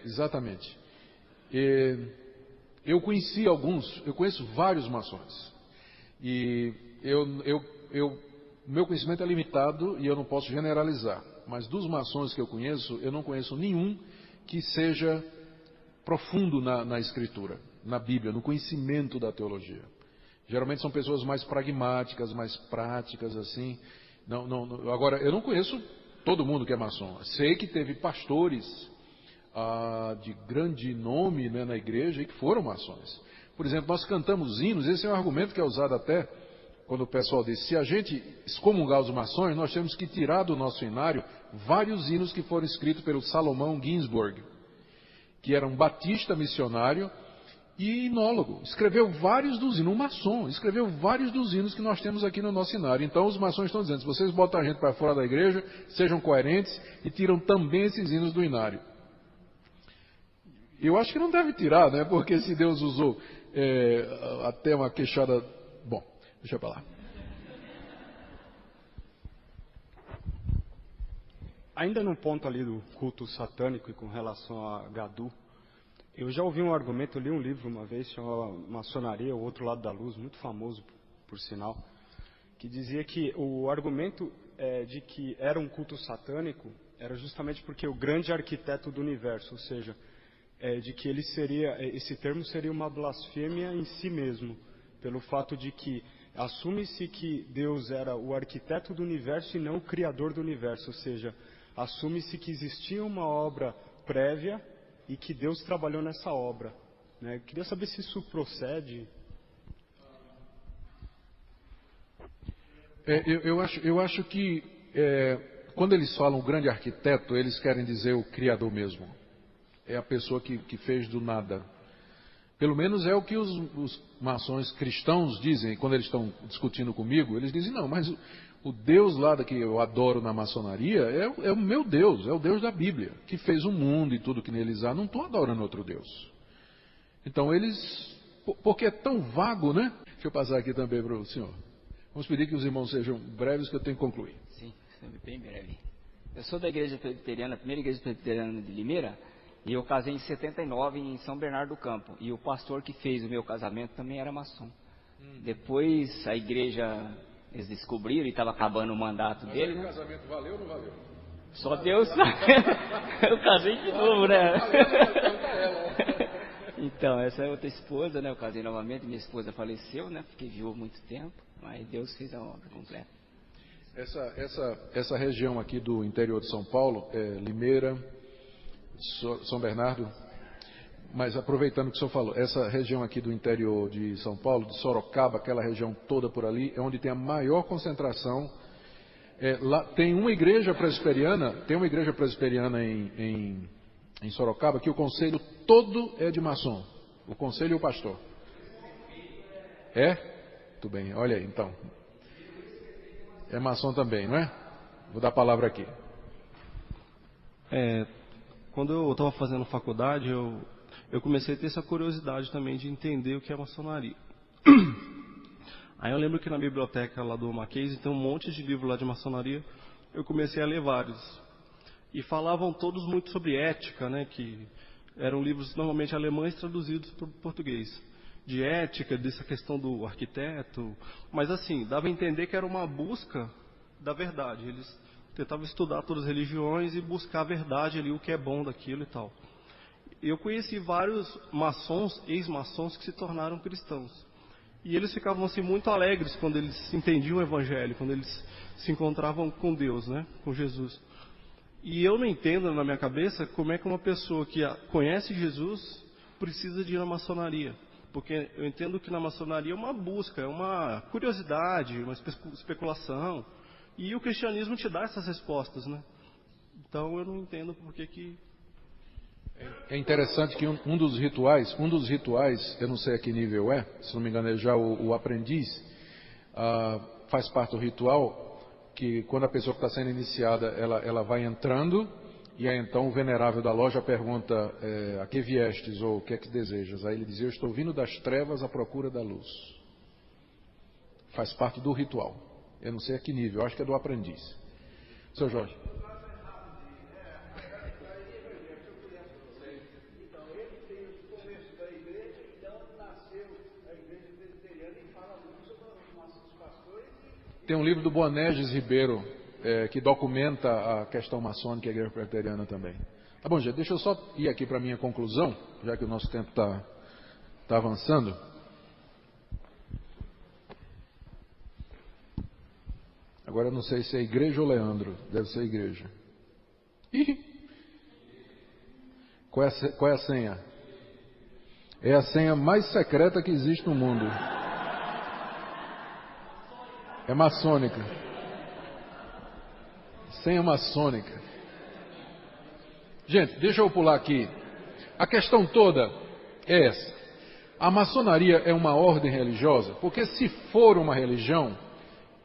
Exatamente. Eu conheço vários maçons. E meu conhecimento é limitado e eu não posso generalizar. Mas dos maçons que eu conheço, eu não conheço nenhum que seja profundo na escritura, na Bíblia, no conhecimento da teologia. Geralmente são pessoas mais pragmáticas, mais práticas, assim. Agora, eu não conheço todo mundo que é maçom. Sei que teve pastores de grande nome, né, na igreja e que foram maçons. Por exemplo, nós cantamos hinos, esse é um argumento que é usado até quando o pessoal diz, se a gente excomungar os maçons, nós temos que tirar do nosso hinário vários hinos que foram escritos pelo Salomão Ginsburg, que era um batista missionário e inólogo. Escreveu vários dos hinos, um maçom, escreveu vários dos hinos que nós temos aqui no nosso hinário. Então os maçons estão dizendo, se vocês botam a gente para fora da igreja, sejam coerentes e tiram também esses hinos do hinário. Eu acho que não deve tirar, né? Porque se Deus usou até uma queixada... Bom, deixa para lá. Ainda no ponto ali do culto satânico e com relação a Gadu, eu já ouvi um argumento, eu li um livro uma vez, chamava Maçonaria, O Outro Lado da Luz, muito famoso, por sinal, que dizia que o argumento de que era um culto satânico era justamente porque o grande arquiteto do universo, ou seja, de que esse termo seria uma blasfêmia em si mesmo, pelo fato de que assume-se que Deus era o arquiteto do universo e não o criador do universo, ou seja, assume-se que existia uma obra prévia e que Deus trabalhou nessa obra. Né? Eu queria saber se isso procede. Eu acho que quando eles falam o grande arquiteto, eles querem dizer o criador mesmo. É a pessoa que fez do nada. Pelo menos é o que os maçons cristãos dizem, quando eles estão discutindo comigo, eles dizem, não, mas o Deus lá que eu adoro na maçonaria é o meu Deus, é o Deus da Bíblia, que fez o mundo e tudo que neles há, não estou adorando outro Deus. Então eles, porque é tão vago, né? Deixa eu passar aqui também para o senhor. Vamos pedir que os irmãos sejam breves, que eu tenho que concluir. Sim, bem breve. Eu sou da igreja presbiteriana, a primeira igreja presbiteriana de Limeira, e eu casei em 79 em São Bernardo do Campo. E o pastor que fez o meu casamento também era maçom. Depois a igreja, eles descobriram e estava acabando o mandato dele. Mas o casamento valeu ou não valeu? Só Deus sabe. Eu casei de novo, né? Então, essa é outra esposa, né? Eu casei novamente, minha esposa faleceu, né? Fiquei viúvo muito tempo, mas Deus fez a obra completa. Essa região aqui do interior de São Paulo, Limeira, São Bernardo, mas aproveitando que o senhor falou, essa região aqui do interior de São Paulo, de Sorocaba, aquela região toda por ali, é onde tem a maior concentração. Lá tem uma igreja presbiteriana, em Sorocaba, que o conselho todo é de maçom, o conselho e o pastor. É? Muito bem, olha aí então. É maçom também, não é? Vou dar a palavra aqui. Quando eu estava fazendo faculdade, eu comecei a ter essa curiosidade também de entender o que é maçonaria. Aí eu lembro que na biblioteca lá do Mackenzie tem um monte de livros lá de maçonaria. Eu comecei a ler vários. E falavam todos muito sobre ética, né? Que eram livros normalmente alemães traduzidos para o português. De ética, dessa questão do arquiteto. Mas assim, dava a entender que era uma busca da verdade. Eles tentavam estudar todas as religiões e buscar a verdade ali, o que é bom daquilo e tal. Eu conheci vários maçons, ex-maçons, que se tornaram cristãos. E eles ficavam assim muito alegres quando eles entendiam o evangelho, quando eles se encontravam com Deus, né, com Jesus. E eu não entendo na minha cabeça como é que uma pessoa que conhece Jesus precisa de ir na maçonaria. Porque eu entendo que na maçonaria é uma busca, é uma curiosidade, uma especulação. E o cristianismo te dá essas respostas, né? Então eu não entendo por que... É interessante que um dos rituais, eu não sei a que nível é, se não me engano é já o aprendiz, faz parte do ritual, que quando a pessoa que está sendo iniciada, ela vai entrando, e aí então o venerável da loja pergunta, a que viestes, ou o que é que desejas? Aí ele diz, eu estou vindo das trevas à procura da luz. Faz parte do ritual. Eu não sei a que nível, eu acho que é do aprendiz. Seu Jorge. Tem um livro do Boanerges Ribeiro, que documenta a questão maçônica e a igreja presbiteriana também. Tá bom, gente, deixa eu só ir aqui para a minha conclusão, já que o nosso tempo está avançando. Agora eu não sei se é igreja ou Leandro, deve ser igreja. Ih! Qual é a senha? É a senha mais secreta que existe no mundo. É maçônica. Senha maçônica. Gente, deixa eu pular aqui. A questão toda é essa. A maçonaria é uma ordem religiosa? Porque se for uma religião,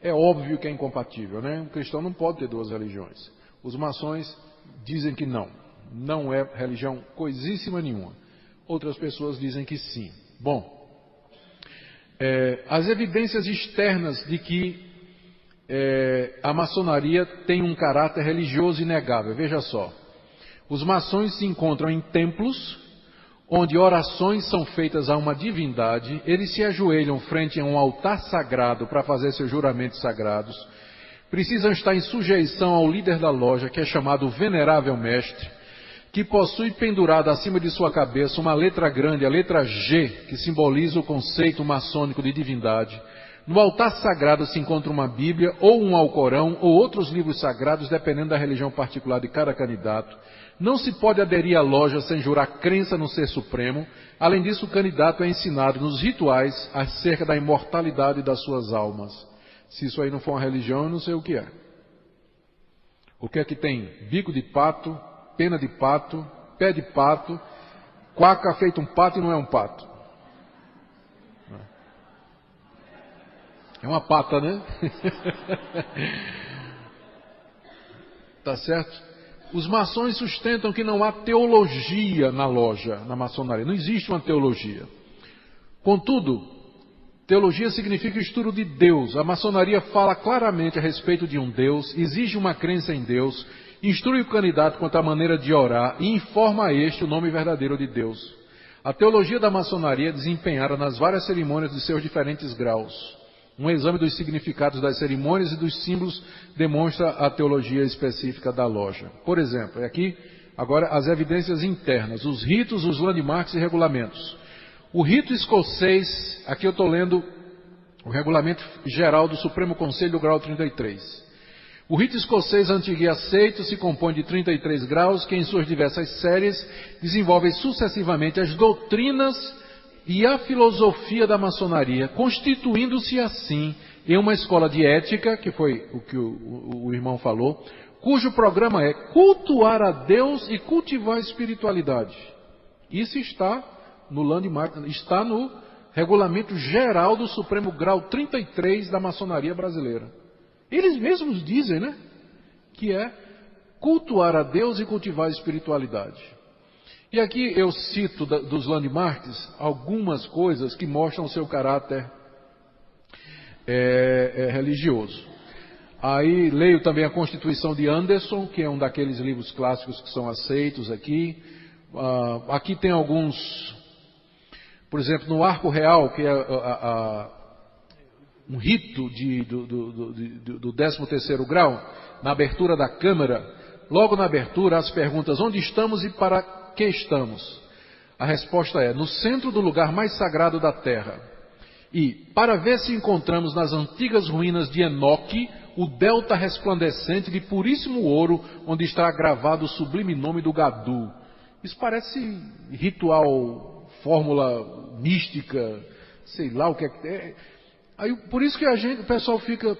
é óbvio que é incompatível, né? Um cristão não pode ter duas religiões. Os maçons dizem que não. Não é religião coisíssima nenhuma. Outras pessoas dizem que sim. Bom, as evidências externas de que a maçonaria tem um caráter religioso inegável. Veja só. Os maçons se encontram em templos, onde orações são feitas a uma divindade, eles se ajoelham frente a um altar sagrado para fazer seus juramentos sagrados, precisam estar em sujeição ao líder da loja, que é chamado Venerável Mestre, que possui pendurado acima de sua cabeça uma letra grande, a letra G, que simboliza o conceito maçônico de divindade. No altar sagrado se encontra uma Bíblia, ou um Alcorão, ou outros livros sagrados, dependendo da religião particular de cada candidato. Não se pode aderir à loja sem jurar crença no Ser Supremo. Além disso, o candidato é ensinado nos rituais acerca da imortalidade das suas almas. Se isso aí não for uma religião, eu não sei o que é. O que é que tem? Bico de pato, pena de pato, pé de pato, quaca feito um pato e não é um pato. É uma pata, né? Tá certo? Os maçons sustentam que não há teologia na loja, na maçonaria. Não existe uma teologia. Contudo, teologia significa estudo de Deus. A maçonaria fala claramente a respeito de um Deus, exige uma crença em Deus, instrui o candidato quanto à maneira de orar e informa a este o nome verdadeiro de Deus. A teologia da maçonaria é desempenhada nas várias cerimônias de seus diferentes graus. Um exame dos significados das cerimônias e dos símbolos demonstra a teologia específica da loja. Por exemplo, aqui agora as evidências internas, os ritos, os landmarks e regulamentos. O rito escocês, aqui eu estou lendo o regulamento geral do Supremo Conselho do grau 33. O rito escocês antigo e aceito se compõe de 33 graus que em suas diversas séries desenvolvem sucessivamente as doutrinas e a filosofia da maçonaria, constituindo-se assim em uma escola de ética, que foi o que o irmão falou, cujo programa é cultuar a Deus e cultivar a espiritualidade. Isso está no landmark, está no regulamento geral do Supremo Grau 33 da maçonaria brasileira. Eles mesmos dizem, né, que é cultuar a Deus e cultivar a espiritualidade. E aqui eu cito dos landmarks algumas coisas que mostram o seu caráter religioso. Aí leio também a Constituição de Anderson, que é um daqueles livros clássicos que são aceitos aqui. Aqui tem alguns, por exemplo, no Arco Real, que é um rito do 13º grau, na abertura da Câmara, logo na abertura as perguntas: onde estamos e para que estamos? A resposta é: no centro do lugar mais sagrado da terra. E para ver se encontramos nas antigas ruínas de Enoque o delta resplandecente de puríssimo ouro, onde está gravado o sublime nome do Gadu. Isso parece ritual, fórmula mística, sei lá o que é. Aí, por isso que o pessoal fica...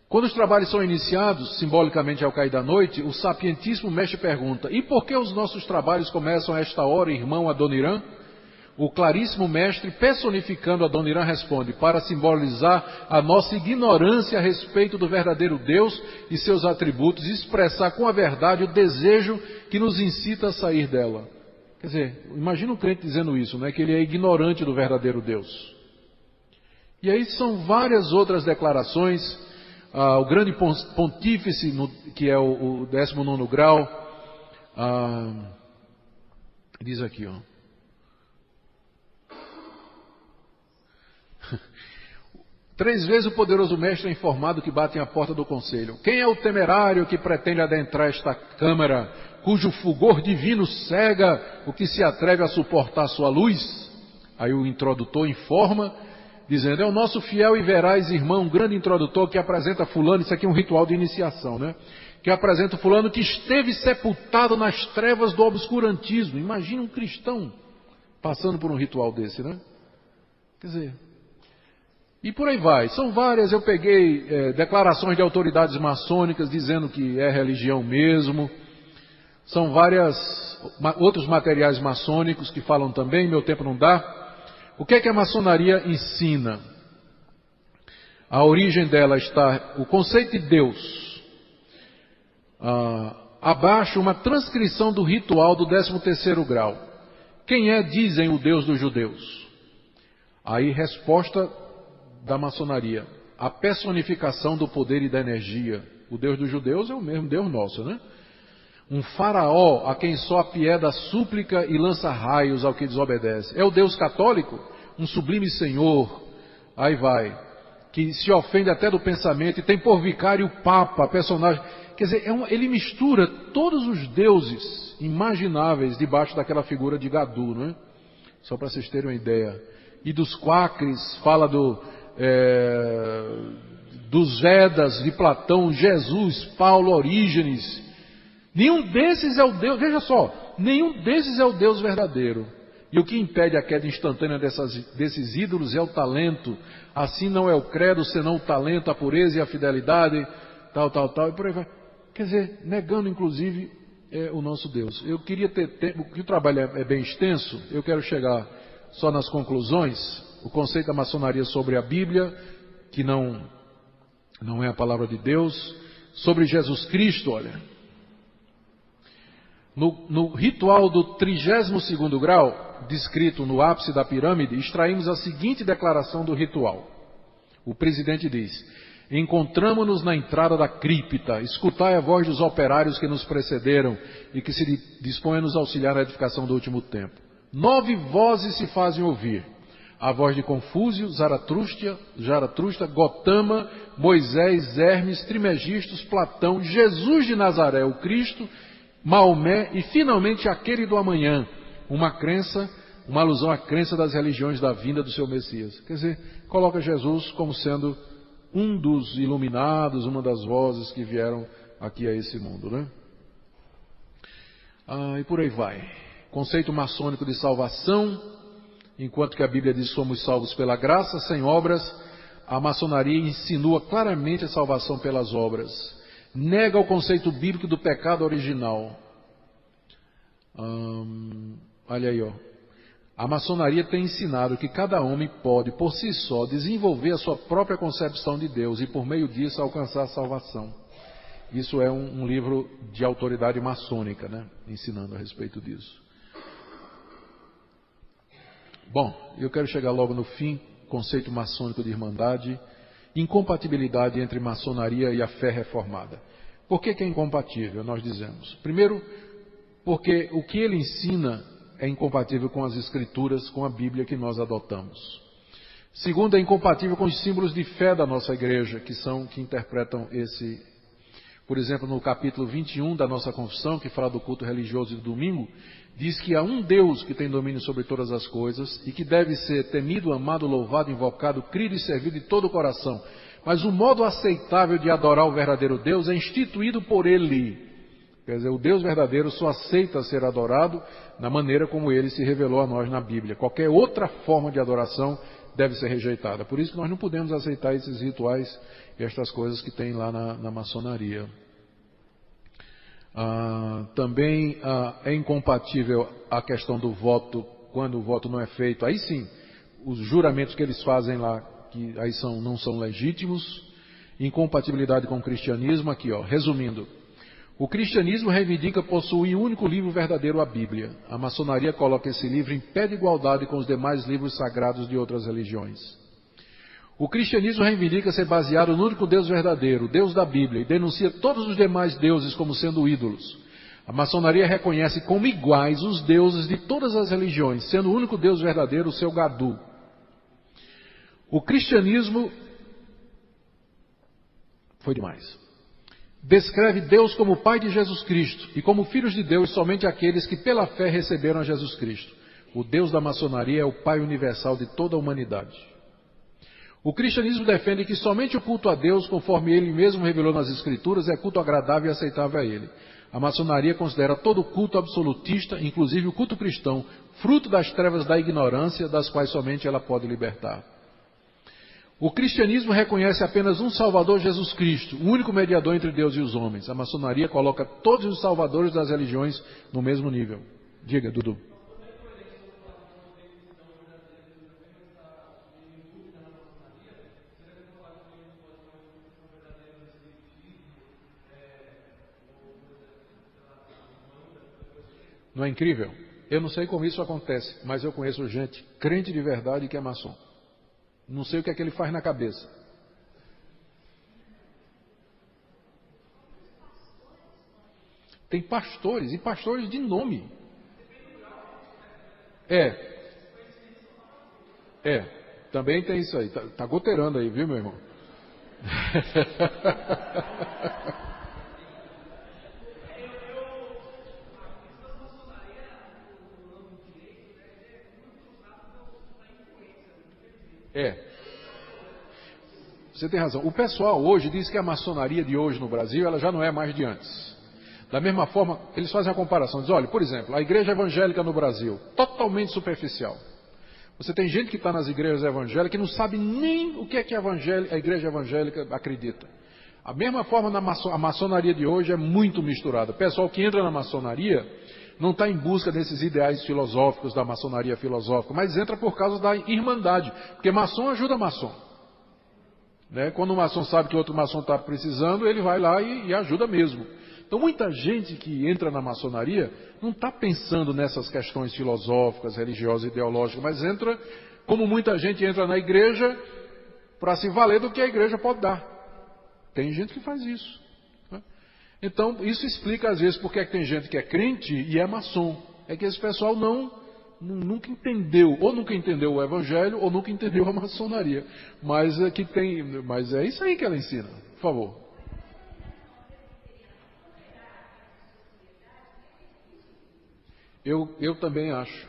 Quando os trabalhos são iniciados, simbolicamente ao cair da noite, o sapientíssimo mestre pergunta: e por que os nossos trabalhos começam a esta hora, irmão Adoniran? O claríssimo mestre, personificando Adoniran, responde: para simbolizar a nossa ignorância a respeito do verdadeiro Deus e seus atributos, e expressar com a verdade o desejo que nos incita a sair dela. Quer dizer, imagina um crente dizendo isso, né, que ele é ignorante do verdadeiro Deus. E aí são várias outras declarações. O grande pontífice, que é o 19º grau, diz aqui, ó. Três vezes o poderoso mestre é informado que batem à porta do conselho. Quem é o temerário que pretende adentrar esta câmara, cujo fulgor divino cega o que se atreve a suportar sua luz? Aí o introdutor informa, dizendo: é o nosso fiel e veraz irmão, um grande introdutor que apresenta fulano, isso aqui é um ritual de iniciação, né? Que apresenta fulano que esteve sepultado nas trevas do obscurantismo. Imagina um cristão passando por um ritual desse, né? Quer dizer... E por aí vai. São várias, eu peguei declarações de autoridades maçônicas dizendo que é religião mesmo. São várias outros materiais maçônicos que falam também, meu tempo não dá. O que é que a maçonaria ensina? A origem dela está o conceito de Deus. Abaixo uma transcrição do ritual do 13º grau. Quem é, dizem, o Deus dos judeus? Aí resposta da maçonaria: a personificação do poder e da energia. O Deus dos judeus é o mesmo Deus nosso, né? Um faraó a quem só apieda a súplica e lança raios ao que desobedece. É o Deus católico? Um sublime senhor, aí vai, que se ofende até do pensamento e tem por vicário o Papa, personagem. Quer dizer, ele mistura todos os deuses imagináveis debaixo daquela figura de Gadu, não é? Só para vocês terem uma ideia. E dos quakres, fala dos Vedas, de Platão, Jesus, Paulo, Orígenes. Nenhum desses é o Deus, veja só, nenhum desses é o Deus verdadeiro. E E o que impede a queda instantânea desses ídolos é o talento. Assim não é o credo, senão o talento, a pureza e a fidelidade, tal, e por aí vai. Quer dizer, negando inclusive o nosso Deus. Eu queria ter tempo, porque o trabalho é bem extenso, eu quero chegar só nas conclusões. O conceito da maçonaria sobre a Bíblia, que não é a palavra de Deus, sobre Jesus Cristo, olha. No ritual do 32º grau, descrito no ápice da pirâmide, extraímos a seguinte declaração do ritual. O presidente diz: encontramo-nos na entrada da cripta, escutai a voz dos operários que nos precederam e que se dispõem a nos auxiliar na edificação do último tempo. 9 vozes se fazem ouvir. A voz de Confúcio, Zaratrusta, Gotama, Moisés, Hermes, Trimegistos, Platão, Jesus de Nazaré, o Cristo, Maomé e finalmente aquele do amanhã, uma alusão à crença das religiões da vinda do seu Messias. Quer dizer, coloca Jesus como sendo um dos iluminados, uma das vozes que vieram aqui a esse mundo, né? E por aí vai. Conceito maçônico de salvação, enquanto que a Bíblia diz somos salvos pela graça, sem obras, a maçonaria insinua claramente a salvação pelas obras. Nega o conceito bíblico do pecado original. Olha aí, ó. A maçonaria tem ensinado que cada homem pode, por si só, desenvolver a sua própria concepção de Deus e, por meio disso, alcançar a salvação. Isso é um livro de autoridade maçônica, né? Ensinando a respeito disso. Bom, eu quero chegar logo no fim. Conceito maçônico de irmandade. Incompatibilidade entre maçonaria e a fé reformada. Por que é incompatível, nós dizemos? Primeiro, porque o que ele ensina é incompatível com as escrituras, com a Bíblia que nós adotamos. Segundo, é incompatível com os símbolos de fé da nossa igreja, que interpretam esse. Por exemplo, no capítulo 21 da nossa confissão, que fala do culto religioso de domingo, diz que há um Deus que tem domínio sobre todas as coisas e que deve ser temido, amado, louvado, invocado, crido e servido de todo o coração. Mas o modo aceitável de adorar o verdadeiro Deus é instituído por Ele. Quer dizer, o Deus verdadeiro só aceita ser adorado na maneira como Ele se revelou a nós na Bíblia. Qualquer outra forma de adoração deve ser rejeitada. Por isso que nós não podemos aceitar esses rituais e estas coisas que tem lá na maçonaria. Também é incompatível a questão do voto, quando o voto não é feito. Aí sim, os juramentos que eles fazem lá, que aí não são legítimos. Incompatibilidade com o cristianismo, aqui ó, resumindo. O cristianismo reivindica possuir um único livro verdadeiro, a Bíblia. A maçonaria coloca esse livro em pé de igualdade com os demais livros sagrados de outras religiões. O cristianismo reivindica ser baseado no único Deus verdadeiro, o Deus da Bíblia, e denuncia todos os demais deuses como sendo ídolos. A maçonaria reconhece como iguais os deuses de todas as religiões, sendo o único Deus verdadeiro o seu Gadu. O cristianismo foi demais. Descreve Deus como o Pai de Jesus Cristo e como filhos de Deus somente aqueles que pela fé receberam a Jesus Cristo. O Deus da maçonaria é o Pai universal de toda a humanidade. O cristianismo defende que somente o culto a Deus, conforme Ele mesmo revelou nas Escrituras, é culto agradável e aceitável a Ele. A maçonaria considera todo culto absolutista, inclusive o culto cristão, fruto das trevas da ignorância, das quais somente ela pode libertar. O cristianismo reconhece apenas um Salvador, Jesus Cristo, o único mediador entre Deus e os homens. A maçonaria coloca todos os salvadores das religiões no mesmo nível. Diga, Dudu. Não é incrível? Eu não sei como isso acontece, mas eu conheço gente crente de verdade que é maçom. Não sei o que é que ele faz na cabeça. Tem pastores, e pastores de nome. Também tem isso aí. Tá goteirando aí, viu, meu irmão? Você tem razão. O pessoal hoje diz que a maçonaria de hoje no Brasil, ela já não é mais de antes. Da mesma forma, eles fazem a comparação. Dizem, olha, por exemplo, a igreja evangélica no Brasil, totalmente superficial. Você tem gente que está nas igrejas evangélicas que não sabe nem o que é que a igreja evangélica acredita. A mesma forma, a maçonaria de hoje é muito misturada. O pessoal que entra na maçonaria não está em busca desses ideais filosóficos da maçonaria filosófica, mas entra por causa da irmandade, porque maçom ajuda maçom. Né? Quando um maçom sabe que outro maçom está precisando, ele vai lá e ajuda mesmo. Então muita gente que entra na maçonaria não está pensando nessas questões filosóficas, religiosas, ideológicas, mas entra, como muita gente entra na igreja, para se valer do que a igreja pode dar. Tem gente que faz isso. Né? Então isso explica às vezes porque é que tem gente que é crente e é maçom. É que esse pessoal nunca entendeu, ou nunca entendeu o evangelho, ou nunca entendeu a maçonaria. Mas é isso aí que ela ensina. Por favor. Eu também acho.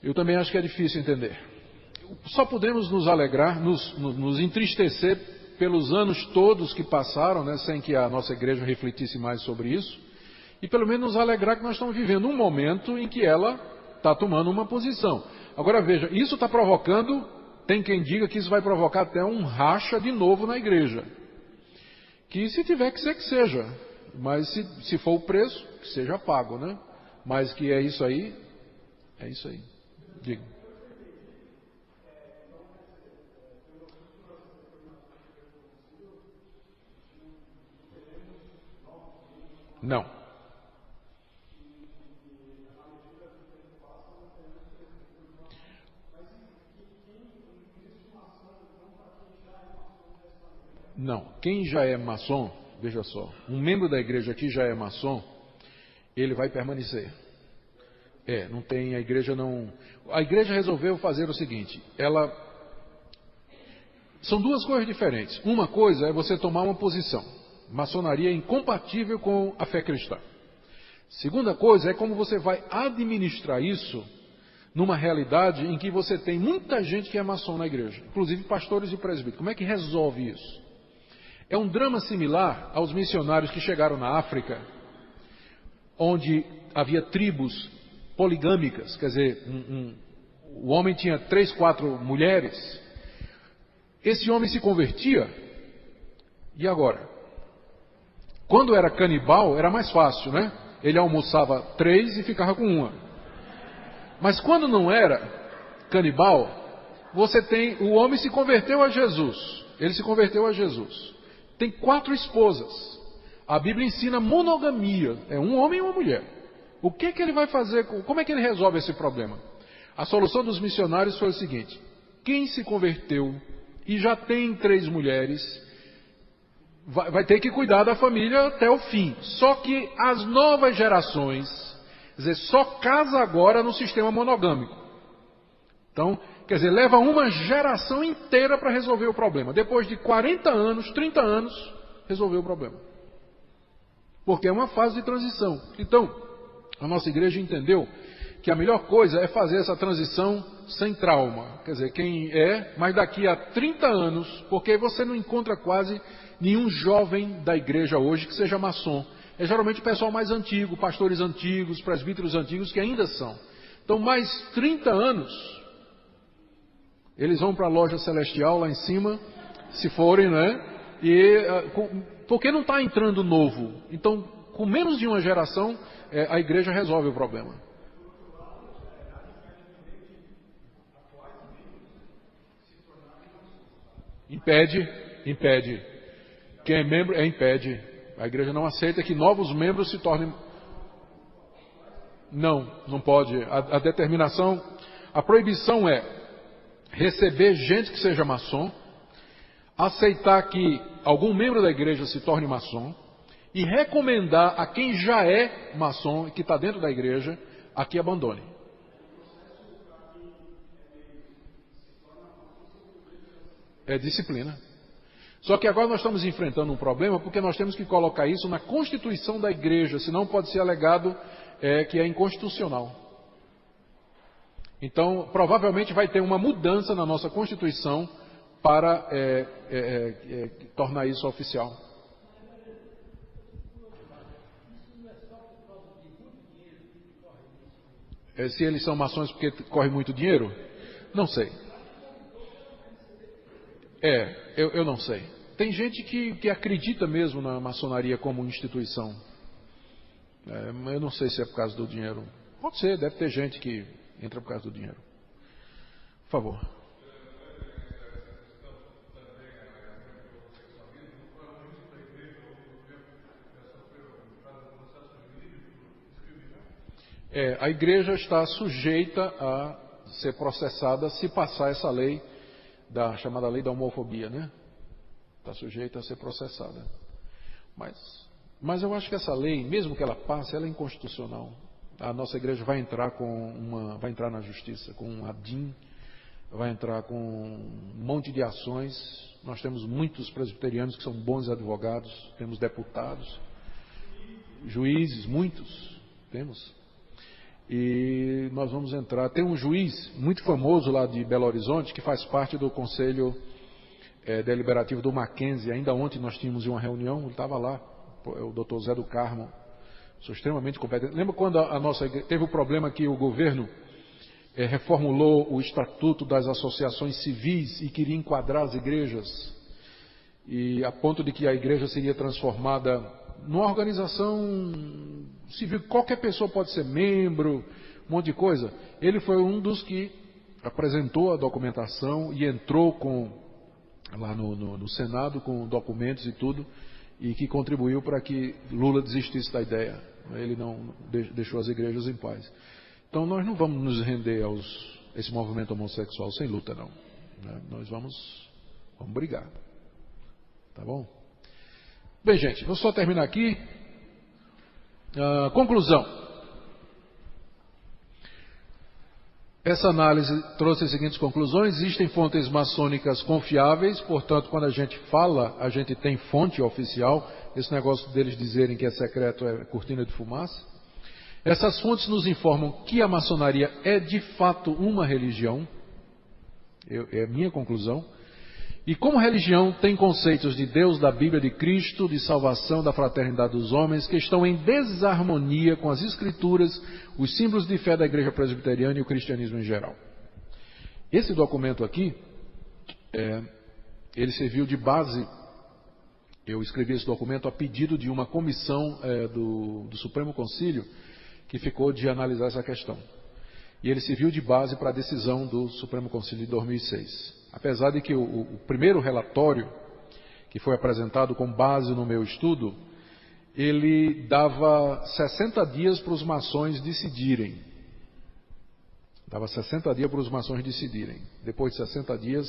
Eu também acho que é difícil entender. Só podemos nos alegrar, nos entristecer pelos anos todos que passaram, né, sem que a nossa igreja refletisse mais sobre isso, e pelo menos nos alegrar que nós estamos vivendo um momento em que ela está tomando uma posição. Agora veja, isso está provocando, tem quem diga que isso vai provocar até um racha de novo na igreja. Que se tiver que ser, que seja. Mas se for o preço, que seja pago, né? Mas que é isso aí. Diga. Não. Não. Quem já é maçom, veja só, um membro da igreja que já é maçom, ele vai permanecer. Não tem, a igreja não... A igreja resolveu fazer o seguinte, são duas coisas diferentes. Uma coisa é você tomar uma posição. Maçonaria é incompatível com a fé cristã. Segunda coisa é como você vai administrar isso numa realidade em que você tem muita gente que é maçom na igreja, inclusive pastores e presbíteros. Como é que resolve isso? É um drama similar aos missionários que chegaram na África, onde havia tribos poligâmicas, quer dizer, o homem tinha 3, 4 mulheres. Esse homem se convertia, e agora? Quando era canibal, era mais fácil, né? Ele almoçava 3 e ficava com uma. Mas quando não era canibal, o homem se converteu a Jesus. Ele se converteu a Jesus. Tem 4 esposas. A Bíblia ensina monogamia. É um homem e uma mulher. O que ele vai fazer? Como é que ele resolve esse problema? A solução dos missionários foi o seguinte: quem se converteu e já tem 3 mulheres, vai ter que cuidar da família até o fim. Só que as novas gerações, quer dizer, só casa agora no sistema monogâmico. Então, quer dizer, leva uma geração inteira para resolver o problema. Depois de 40 anos, 30 anos, resolveu o problema. Porque é uma fase de transição. Então, a nossa igreja entendeu que a melhor coisa é fazer essa transição sem trauma. Quer dizer, mas daqui a 30 anos, porque você não encontra quase nenhum jovem da igreja hoje que seja maçom. É geralmente o pessoal mais antigo, pastores antigos, presbíteros antigos que ainda são. Então, mais 30 anos, eles vão para a loja celestial lá em cima, se forem, né? Porque não está entrando novo. Então, com menos de uma geração, a igreja resolve o problema. Impede. Quem é membro, impede. A igreja não aceita que novos membros se tornem... Não pode. A determinação, a proibição é receber gente que seja maçom, aceitar que algum membro da igreja se torne maçom e recomendar a quem já é maçom e que está dentro da igreja a que abandone. É disciplina. Só que agora nós estamos enfrentando um problema porque nós temos que colocar isso na Constituição da igreja, senão pode ser alegado que é inconstitucional. Então, provavelmente vai ter uma mudança na nossa Constituição para tornar isso oficial. Se eles são maçons porque corre muito dinheiro? Não sei. Eu não sei. Tem gente que acredita mesmo na maçonaria como instituição. Eu não sei se é por causa do dinheiro. Pode ser, deve ter gente que entra por causa do dinheiro. Por favor. A igreja está sujeita a ser processada se passar essa lei, chamada lei da homofobia, né? Está sujeita a ser processada. Mas eu acho que essa lei, mesmo que ela passe, ela é inconstitucional. A nossa igreja vai entrar na justiça, com um ADIM, vai entrar com um monte de ações. Nós temos muitos presbiterianos que são bons advogados, temos deputados, juízes, muitos temos. E nós vamos entrar. Tem um juiz muito famoso lá de Belo Horizonte que faz parte do conselho deliberativo do Mackenzie. Ainda ontem nós tínhamos uma reunião, ele estava lá, o Dr. Zé do Carmo. Sou extremamente competente. Lembra quando a nossa igreja teve o problema que o governo reformulou o estatuto das associações civis e queria enquadrar as igrejas, e a ponto de que a igreja seria transformada numa organização civil, qualquer pessoa pode ser membro, um monte de coisa. Ele foi um dos que apresentou a documentação e entrou lá no Senado com documentos e tudo, e que contribuiu para que Lula desistisse da ideia. Ele não deixou as igrejas em paz. Então nós não vamos nos render a esse movimento homossexual sem luta, não. Nós vamos brigar. Tá bom? Bem, gente, vou só terminar aqui. Conclusão. Essa análise trouxe as seguintes conclusões. Existem fontes maçônicas confiáveis, portanto, quando a gente fala, a gente tem fonte oficial. Esse negócio deles dizerem que é secreto é cortina de fumaça. Essas fontes nos informam que a maçonaria é de fato uma religião. É a minha conclusão. E como religião tem conceitos de Deus, da Bíblia, de Cristo, de salvação, da fraternidade dos homens, que estão em desarmonia com as Escrituras, os símbolos de fé da Igreja Presbiteriana e o cristianismo em geral. Esse documento aqui, ele serviu de base. Eu escrevi esse documento a pedido de uma comissão do Supremo Concílio que ficou de analisar essa questão. E ele serviu de base para a decisão do Supremo Concílio de 2006. Apesar de que o primeiro relatório, que foi apresentado com base no meu estudo, ele dava 60 dias para os maçons decidirem. Dava 60 dias para os maçons decidirem. Depois de 60 dias,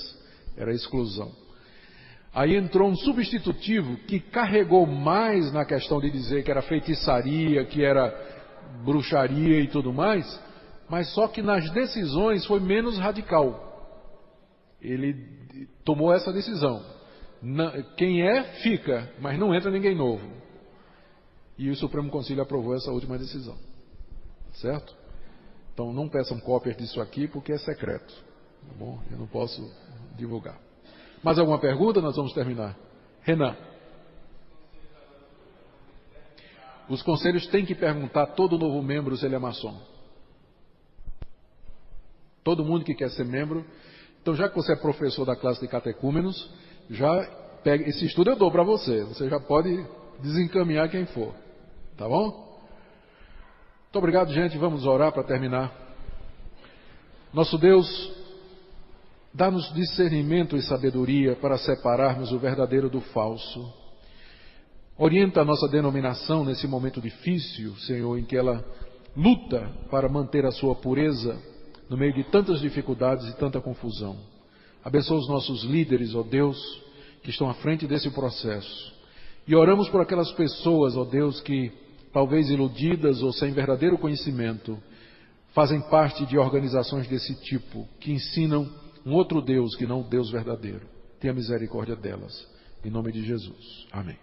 era exclusão. Aí entrou um substitutivo que carregou mais na questão de dizer que era feitiçaria, que era bruxaria e tudo mais, mas só que nas decisões foi menos radical. Ele tomou essa decisão. Quem fica, mas não entra ninguém novo. E o Supremo Concílio aprovou essa última decisão. Certo? Então não peçam cópias disso aqui porque é secreto. Tá bom? Eu não posso divulgar. Mais alguma pergunta? Nós vamos terminar. Renan. Os conselhos têm que perguntar a todo novo membro se ele é maçom. Todo mundo que quer ser membro. Então, já que você é professor da classe de catecúmenos, já pega esse estudo eu dou para você. Você já pode desencaminhar quem for. Tá bom? Muito obrigado, gente. Vamos orar para terminar. Nosso Deus, dá-nos discernimento e sabedoria para separarmos o verdadeiro do falso. Orienta a nossa denominação nesse momento difícil, Senhor, em que ela luta para manter a sua pureza no meio de tantas dificuldades e tanta confusão. Abençoa os nossos líderes, ó Deus, que estão à frente desse processo. E oramos por aquelas pessoas, ó Deus, que talvez iludidas ou sem verdadeiro conhecimento, fazem parte de organizações desse tipo, que ensinam um outro Deus que não o Deus verdadeiro. Tenha misericórdia delas. Em nome de Jesus. Amém.